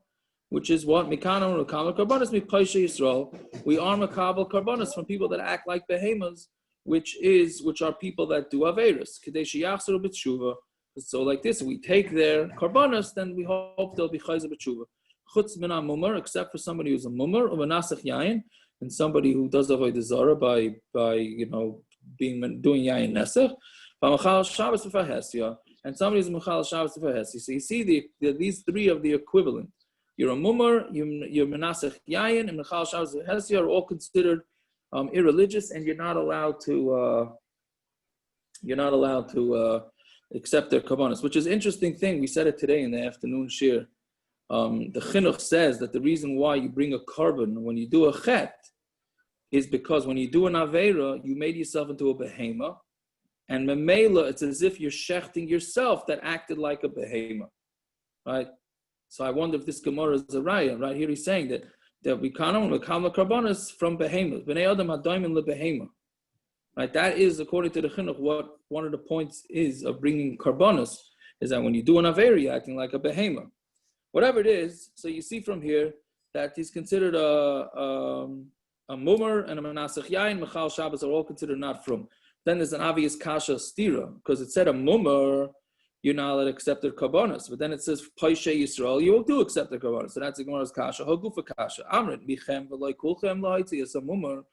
which is what? Mikana and Makabal korbanos mipaisha Yisrael. We are Makabal korbanos from people that act like behemas, which are people that do averis. Kadesh yachzor b'tshuva. So like this, we take their korbanos, then we hope they'll be chayzer b'tshuva. Chutz min mumar, except for somebody who's a mumar, or menasach yayin, and somebody who does avodah zara by doing yayin nesach. And somebody is Mechal Shabbos V'Hesi. So you see these three of the equivalent. You're a mumar, you're Menasech Yayin, and Mechal Shabbos V'Hesi are all considered irreligious, and you're not allowed to accept their korbanos, which is an interesting thing. We said it today in the afternoon shir. The chinuch says that the reason why you bring a korban when you do a chet is because when you do an aveira, you made yourself into a behema. And memela, it's as if you're shechting yourself that acted like a behema, right? So I wonder if this Gemara is a raya. Right here he's saying that we can't only come korbanos from behemoth. Bnei adam hadayim lebehema, right? That is according to the chinuch what one of the points is of bringing korbanos is that when you do an averi, acting like a behema, whatever it is. So you see from here that he's considered a mumar and a menasech yain. Mechal Shabbos are all considered not from. Then there's an obvious kasha stira, because it said a mumar, you're not allowed to accept their korbanos. But then it says paishe Yisrael, you do accept their korbanos. So that's the Gemara's kasha. Hagufa kasha. Amrit michem v'loy kulchem lahaitzi as a mumar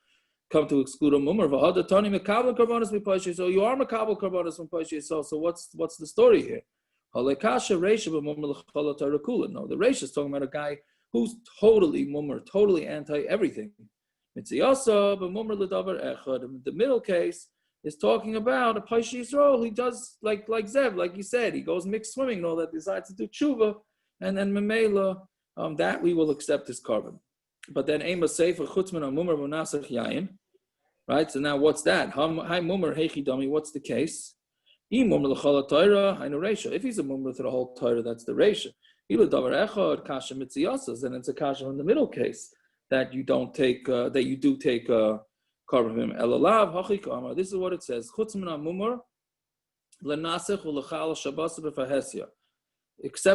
come to exclude a mumar. V'hada tani mekabel korbanos mipaishe. So you are mekabel korbanos from paishe Yisrael. So what's the story here? Halei kasha reisha b'mumar l'chala tarakula. No, the reisha is talking about a guy who's totally mumar, totally anti everything. Mitziyasa b'mumar l'davar echad. In the middle case is talking about a Paishi Yisrael. He does like Zev, like you said, he goes mixed swimming and all that, decides to do tshuva, and then memela, that we will accept his korban. But then ema sefer chutzman mumar v'nasach yayin, right? So now what's that? Hi mumar heichi dami. What's the case? Mumar l'chol Torah hainu reisha. If he's a mumar to the whole Torah, that's the reisha. Ilu davar echad kasha mitziyasas, and it's a kasha in the middle case that you don't take, that you do take. This is what it says. Except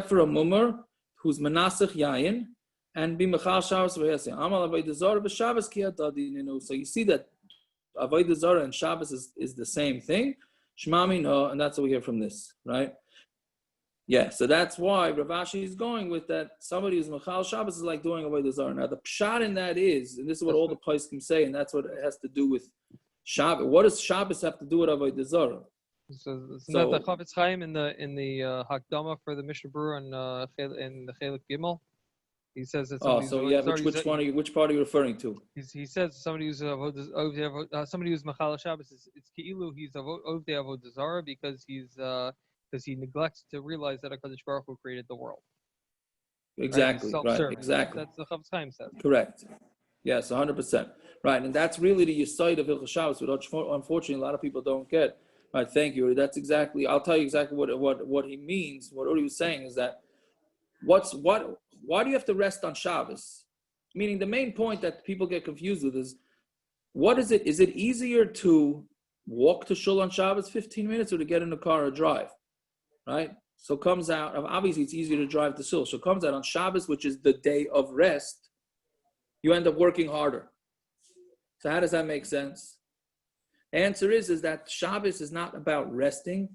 for a mumar who's menasech yayin and be mechal Shabbos v'hesya. So you see that avodah zara and Shabbos is the same thing. Shmami no, and that's what we hear from this, right? Yeah, so that's why Rav Ashi is going with that. Somebody who's Machal Shabbos is like doing away the Zara. Now the pshat in that is, and this is what all the poskim say, and that's what it has to do with Shabbos. What does Shabbos have to do with Avodah Zarah? So isn't that the Chavetz Chaim in the Hakdama for the Mishnah Berurah in the Chelik Gimel? He says that somebody which part are you referring to? He says somebody who's somebody who's Machal Shabbos it's Ki'ilu he's Ovdei Avodah Zarah because he neglects to realize that HaKadosh Baruch Hu created the world. Exactly, right, exactly. That's the Chavetz Chaim says. Correct. Yes, 100%. Right, and that's really the Yesod of Hilchos Shabbos, which unfortunately a lot of people don't get. Right, thank you. That's exactly, I'll tell you exactly what he means. What Uri was saying is that why do you have to rest on Shabbos? Meaning the main point that people get confused with is, what is it? Is it easier to walk to Shul on Shabbos 15 minutes or to get in a car or drive? Right? So it comes out, obviously it's easier to drive to Shul. So it comes out on Shabbos, which is the day of rest, you end up working harder. So how does that make sense? The answer is that Shabbos is not about resting.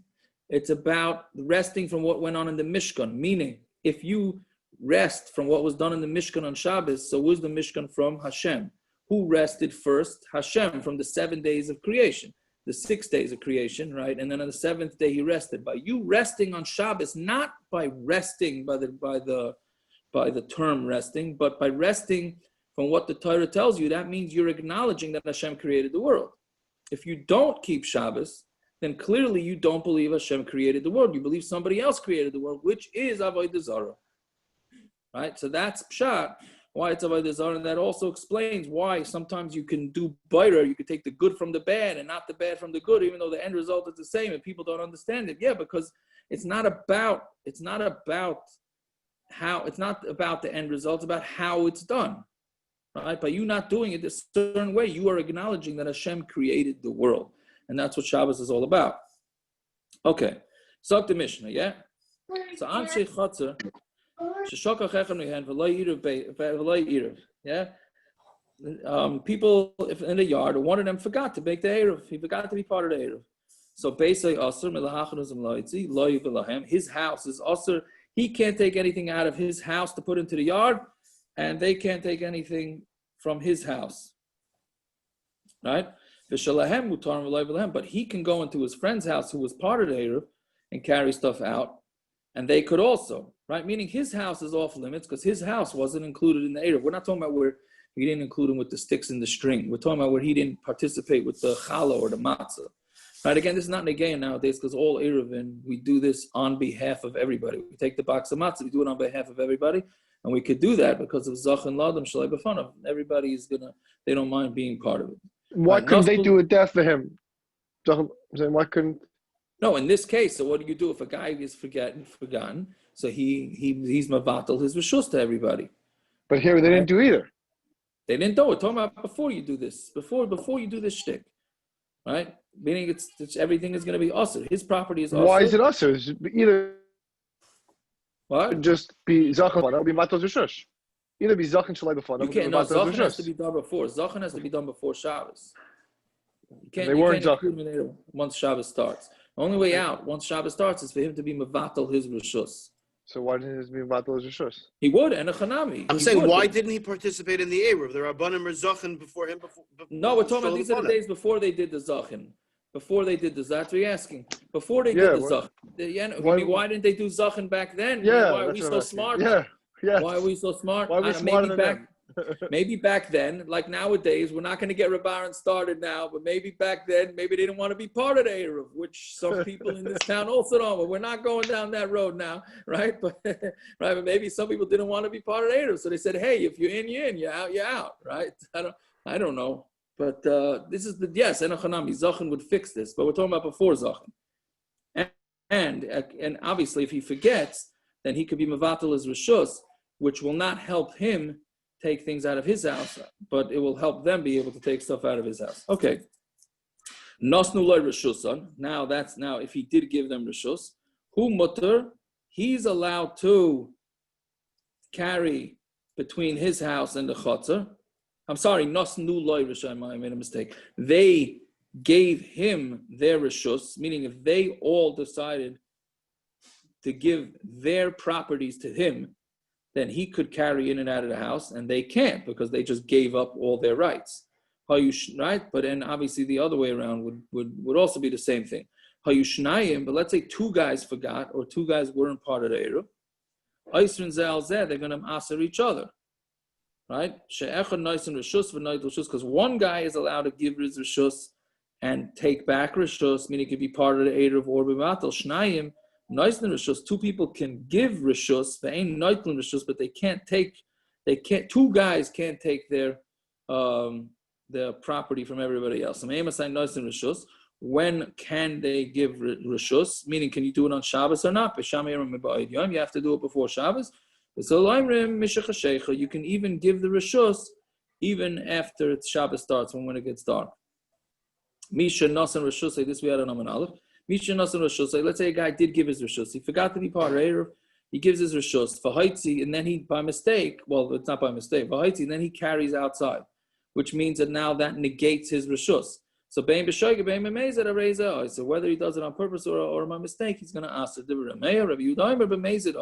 It's about resting from what went on in the Mishkan. Meaning, if you rest from what was done in the Mishkan on Shabbos, so where's the Mishkan from? Hashem. Who rested first? Hashem, from the 7 days of creation. The 6 days of creation, right? And then on the seventh day he rested. By you resting on Shabbos, not by resting by the term resting, but by resting from what the Torah tells you, that means you're acknowledging that Hashem created the world. If you don't keep Shabbos, then clearly you don't believe Hashem created the world. You believe somebody else created the world, which is Avodah Zarah. Right? So that's pshat, why it's Avodah Zarah, and that also explains why sometimes you can do better, you can take the good from the bad and not the bad from the good, even though the end result is the same and people don't understand it. Yeah, because it's not about the end result, it's about how it's done. Right? By you not doing it a certain way, you are acknowledging that Hashem created the world. And that's what Shabbos is all about. Okay. So the Mishnah, yeah? So Anshe Chotzer, yeah? People in the yard, one of them forgot to make the eruv. He forgot to be part of the eruv. So basically, his house is asur. He can't take anything out of his house to put into the yard, and they can't take anything from his house. Right? But he can go into his friend's house who was part of the eruv and carry stuff out, and they could also, right? Meaning his house is off limits because his house wasn't included in the eruv. We're not talking about where he didn't include him with the sticks and the string. We're talking about where he didn't participate with the challah or the matzah. Right? Again, this is not negayin nowadays because all Eruvin, we do this on behalf of everybody. We take the box of matzah, we do it on behalf of everybody. And we could do that because of Zach and Ladam Shalai B'fanav. Everybody is they don't mind being part of it. Why couldn't they do it there for him? Why couldn't? No, in this case, so what do you do if a guy is forgotten? So he's mevatel his reshus to everybody. But here they didn't do either. They didn't do it. Talking about before you do this, before you do this shtick, right? Meaning it's everything is going to be usher. His property is usher. Why is it usher? Either what? Just be zachan. That would be matos reshus. Either be zachan shalai b'fanav. You can't. No, zachan has to be done before. Zachan has to be done before Shabbos. They weren't zachan once Shabbos starts. The only way out once Shabbos starts is for him to be mevatel his reshus. So why didn't he be mevatel his reshus? He would, and a chanami. I'm saying, why didn't he participate in the eruv? There are rabbanim or zachan before him. No, we're talking about these are the days before they did the zachan. Before they did the zachan, that's what you're asking. Before they did the zachan. Why didn't they do zachan back then? Yeah, why are we so smart? Yeah. Why are we so smart? Why are we smarter than them? Maybe back then, like nowadays, we're not going to get Rabbaran started now, but maybe back then, maybe they didn't want to be part of the eruv, which some people in this town also don't. But we're not going down that road now, right? But maybe some people didn't want to be part of the eruv, so they said, "Hey, if you're in, you're in. You're out, you're out." Right? I don't know, but this is yes, and Zachan would fix this, but we're talking about before Zachan, and obviously, if he forgets, then he could be mevatel his reshus, which will not help him take things out of his house, but it will help them be able to take stuff out of his house. Okay. Nosnu loy reshusan. Now if he did give them reshus, hu mutter, he's allowed to carry between his house and the chotzer. I'm sorry, nosnu loy reshus. I made a mistake. They gave him their reshus, meaning if they all decided to give their properties to him, then he could carry in and out of the house, and they can't because they just gave up all their rights. Right? But then obviously the other way around would also be the same thing. But let's say two guys forgot, or two guys weren't part of the eruv. They're going to aser each other. Right? Because one guy is allowed to give his reshus and take back reshus, meaning it could be part of the eruv or mevatel. Shnayim, noisen reshus. Two people can give reshus, they ain't noiten reshus, but they can't. Two guys can't take their property from everybody else. When can they give reshus? Meaning, can you do it on Shabbos or not? You have to do it before Shabbos. You can even give the reshus even after Shabbos starts, when it gets dark. Misha Nasan Reshus, this we had on Amud Aleph. Misha Nasan Reshus, let's say a guy did give his reshus. He forgot to be part of eruv. He gives his reshus for Haitzi, and then he, by mistake, well, it's not by mistake, for Haitzi, and then he carries outside, which means that now that negates his reshus. So bein b'shoige, bein b'mezid, areza. So whether he does it on purpose or by mistake, he's going to ask the Rameya, Rabbi Yudaimer b'mezid.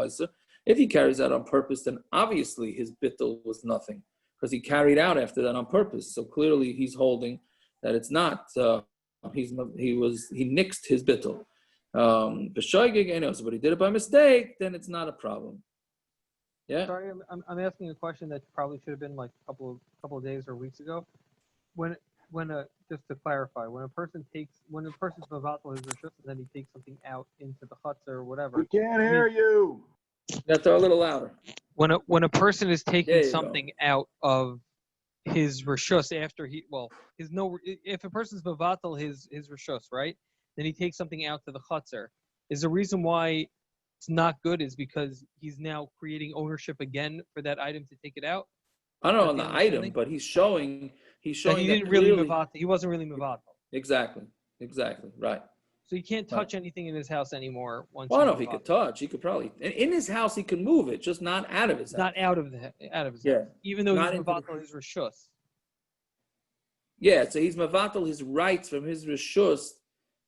If he carries out on purpose, then obviously his bitul was nothing, because he carried out after that on purpose. So clearly he's holding that it's not. He nixed his bitul. But he did it by mistake, then it's not a problem. Yeah. Sorry, I'm asking a question that probably should have been like a couple of days or weeks ago. When just to clarify, when a person's mevatel his reshus and then he takes something out into the chutzner or whatever. We can't hear you. You have to a little louder. When a person is taking something out of his reshus after if a person's mevatel his reshus, right, then he takes something out to the chutzner. Is the reason why it's not good is because he's now creating ownership again for that item to take it out? I don't know on the item, but he's showing that he didn't really mevatel. He wasn't really mevatel. Exactly, right. So he can't touch anything in his house anymore. I don't know if he could touch. He could probably in his house. He can move it, just not out of his house. Not out of his house. Even though he's mevatel his reshus. Yeah, so he's mevatel his rights from his reshus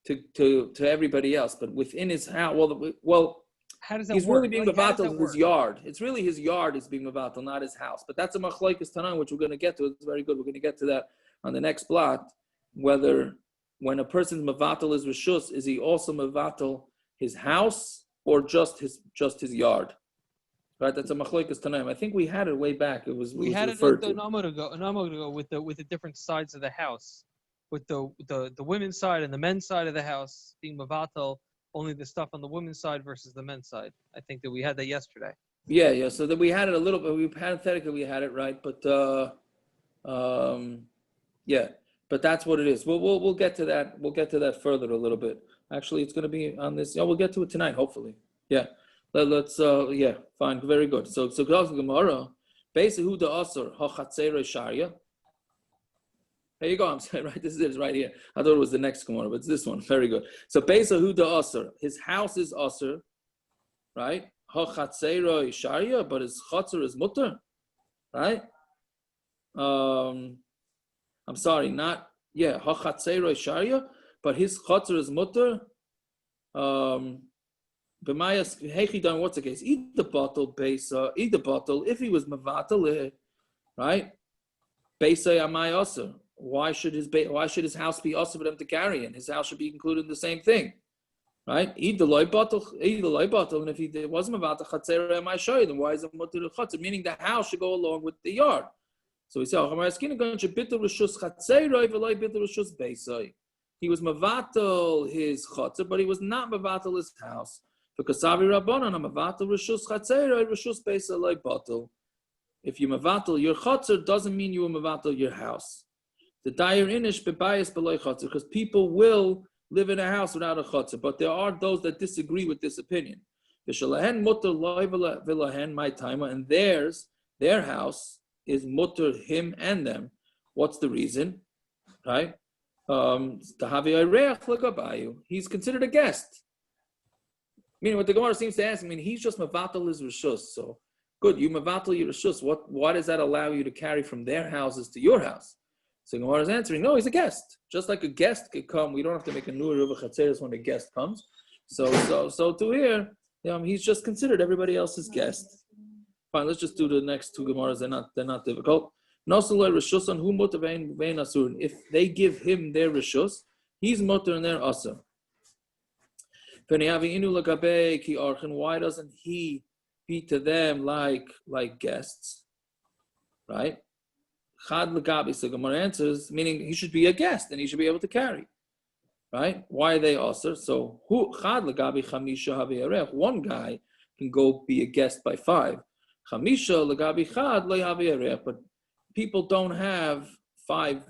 to everybody else, but within his house. Well, how does that he's work? really being mevatel his yard. It's really his yard is being mevatel, not his house. But that's a machlokes Tanan, which we're going to get to. It's very good. We're going to get to that on the next block. Whether when a person's mevatel his reshus, is he also mevatel his house or just his yard? Right, that's a machlokes Tanaim. I think we had it way back. We had it an Amud ago with the different sides of the house, with the women's side and the men's side of the house being mevatel only the stuff on the women's side versus the men's side. I think that we had that yesterday. Yeah. So that we had it a little bit. We parenthetically we had it right, but yeah. But that's what it is. We'll get to that. We'll get to that further a little bit. Actually, it's going to be on this. We'll get to it tonight, hopefully. Yeah. Let's. Yeah. Fine. Very good. So Gemara. Basically, who the asur hachatzeirei sharia. There you go. I'm saying right. This is it. Right here. I thought it was the next Gemara, but it's this one. Very good. So basically, who the asur. His house is asur, right? Hachatzeirei sharia, but his chatzar is mutter, right? I'm sorry, not hachatzeirei sharia, but his chatzar is mutter. B'mayas hechidan. What's the case? Eat the bottle, if he was mevatel, right? Beisa amay asur. Why should his house be asur for them to carry in? His house should be included in the same thing, right? Eat the loy bottle, and if he wasn't mevatel chatzerei amay sharia, then why is it mutter chatzar? Meaning the house should go along with the yard. So we say, he was mevatel his chatzar, but he was not mevatel his house. Because Savi Rabbanan, mevatel reshus chatzerei reshus beisa loy bottle. If you mevatel your chatzar, doesn't mean you will mevatel your house. The dayer inish bebayis beloy chatzar, because people will live in a house without a chatzar, but there are those that disagree with this opinion. V'shalahen mutter loy v'lahen my timer, and their house is mutter him and them. What's the reason? Right? He's considered a guest. Meaning what the Gemara seems to ask, he's just mevatel his reshus. So good, you mevatel your reshus. Why does that allow you to carry from their houses to your house? So Gemara is answering, no, he's a guest. Just like a guest could come, we don't have to make a new eruv chatzeres when a guest comes. So to here, He's just considered everybody else's guest. Fine, let's just do the next two Gemaras. They're not difficult. If they give him their reshus, he's mutter and they're asur. Why doesn't he be to them like guests? Right? Chad legabi. So Gemara answers, meaning he should be a guest and he should be able to carry. Right? Why are they asur? So who chad legabi chamisha havi arech? One guy can go be a guest by 5. Chamisha legabi chad lo havi arech. But people don't have five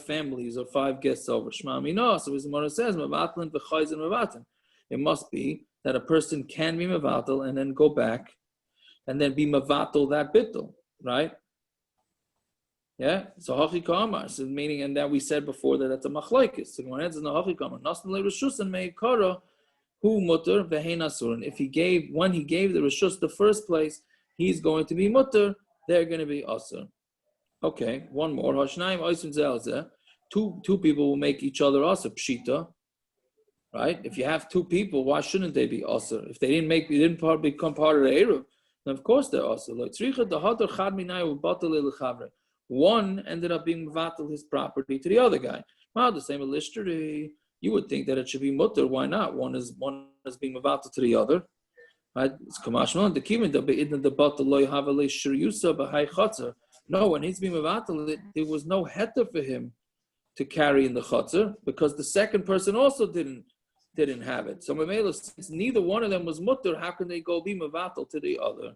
families or 5 guests over. Shema mina. So as the Gemara says, mevatel v'chayzin mevatel. It must be that a person can be mevatel and then go back and then be mevatel that bitul, right? Yeah. So hachi kamar, so meaning, and that we said before that that's a machlokes. So when it's no hachi kamar, nasn le reshus and meikara hu mutter vehein asur. And if when he gave the reshus the first place, he's going to be mutter. They're going to be asur. Okay. One more. Hashnaim oisim zelzeh. Two people will make each other asur. Pshita. Right? If you have 2 people, why shouldn't they be asur? If they didn't become part of the eruv, then of course they're asur. One ended up being mevatel his property to the other guy. Well, the same illustory. You would think that it should be mutter. Why not? One is being mevatel to the other. Right? It's kamashmal. The kivin the yidden the batel lo yahavale shiryusa b'hai chatzar. No, when he's being mevatel, there was no heter for him to carry in the chatzar because the second person also didn't have it. So since neither one of them was mutter, how can they go be mevatel to the other?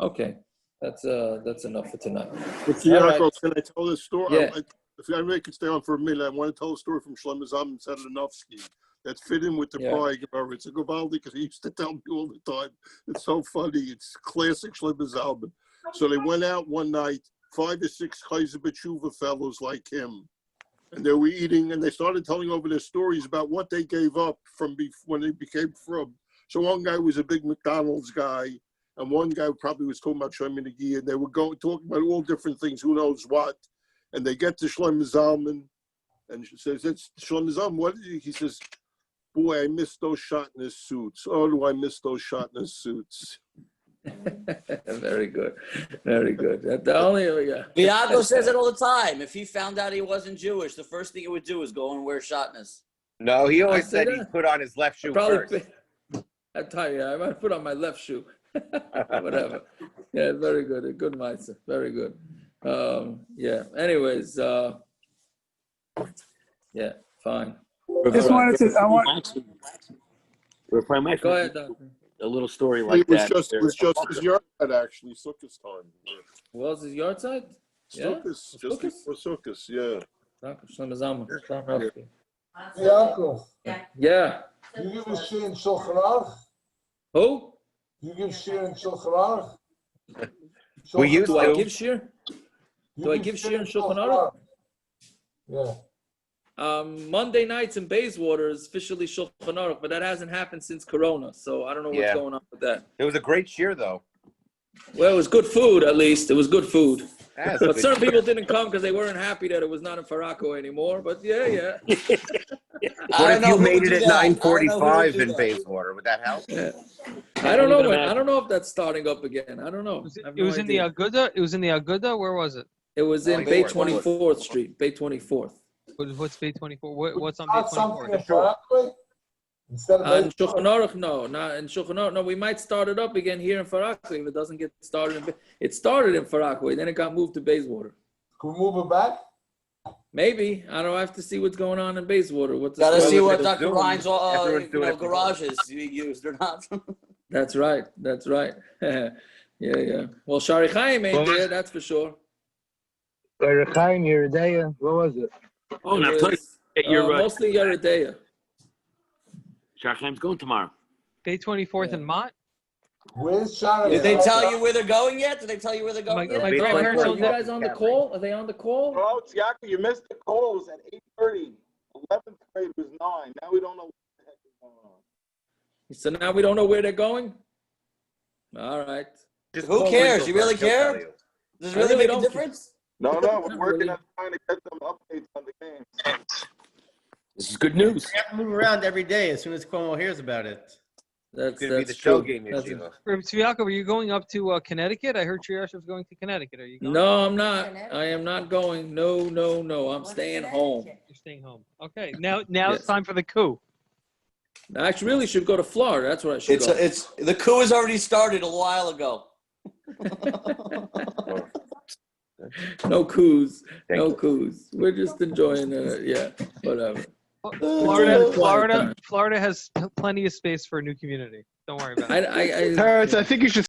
Okay, that's enough for tonight. Yaakov, can I tell this story? Yeah. If I could stay on for a minute, I want to tell a story from Shlomo Zalman Sadanovsky that fit in with the prior Gemara. It's a Gavaldi because he used to tell me all the time. It's so funny. It's classic Shlomo Zalman. So they went out one night, 5 or 6 Chayzer B'tshuva fellows like him. And they were eating, and they started telling over their stories about what they gave up from when they became from. So one guy was a big McDonald's guy, and one guy probably was talking about Shlomo Nagia, and they were talking about all different things, who knows what. And they get to Shlomo Zalman, and she says, "It's Shlomo Zalman. What is he?" He says, "Boy, I miss those shotness suits. Oh, do I miss those shotness suits?" Very good. Viago says it all the time. If he found out he wasn't Jewish, the first thing he would do is go and wear shotness. No, he always said he put on his left shoe first. I tell you, I might put on my left shoe. Whatever. Yeah, very good. A good mindset. Very good. Yeah. Anyways, yeah, fine. Just wanted to. Go ahead, Doctor. A little story like that. It was just his yard side, actually, Sukkot's time. Yeah. Was his yard side? Sukkot's, just before Sukkot's, yeah. Yaakov. Yeah. You give a shir in Shulchan Aruch? Who? You give shir in Shulchan Aruch? We used to. I give shir? Do I give shir in Shulchan Aruch? Yeah. Monday nights in Bayswater is officially Shulchan Aruch, but that hasn't happened since Corona, so I don't know what's going on with that. It was a great cheer, though. Well, it was good food, at least. It was good food. But certain people didn't come because they weren't happy that it was not in Farako anymore, but yeah. What if you made it at 9:45 in Bayswater? Would that help? Yeah. I don't know. I don't know if that's starting up again. I don't know. It was in the Aguda? It was in the Aguda? Where was it? It was in Bay 24th Street. Bay 24th. What's Bay 24? What's on Bay 24? Instead of in Shulchan Aruch, no. Not in Shulchan Aruch. No, we might start it up again here in Farakwe if it doesn't get started. It started in Farakwe, then it got moved to Bayswater. Can we move it back? Maybe. I don't know. I have to see what's going on in Bayswater. Gotta see what Dr. Ryan's garages you used or not. That's right. Yeah. Well, Shari Chaim ain't there, that's for sure. Shari Chaim, Yeridea. What was it? Oh, now tell you, mostly Yeridea. Shari Chaim's going tomorrow. Day 24th in Mott? Where's Shari? Did they tell you where they're going yet? Did they tell you where they're going yet? Are you guys on the call? Are they on the call? Oh, Tiago, you missed the call. It was at 8:30. 11th grade was 9. Now we don't know what the heck is going on. So now we don't know where they're going? All right. Who cares? You really care? Does it really make a difference? No, we're working on trying to get some updates on the game. This is good news. We have to move around every day as soon as Cuomo hears about it. That's Could be the shell game That's yeshiva. Tzviaka, were you going up to Connecticut? I heard Shirash was going to Connecticut. Are you going? No, I'm not. I am not going. No, no, no. I'm staying home. You're staying home. Okay. Now Yes. it's time for the coup. I actually really should go to Florida. That's where I should go. It's the coup has already started a while ago. No coups. Thank No you. coups. We're just enjoying whatever. Enjoying quiet time. Florida has plenty of space for a new community. Don't worry about it. Terrence, I think you should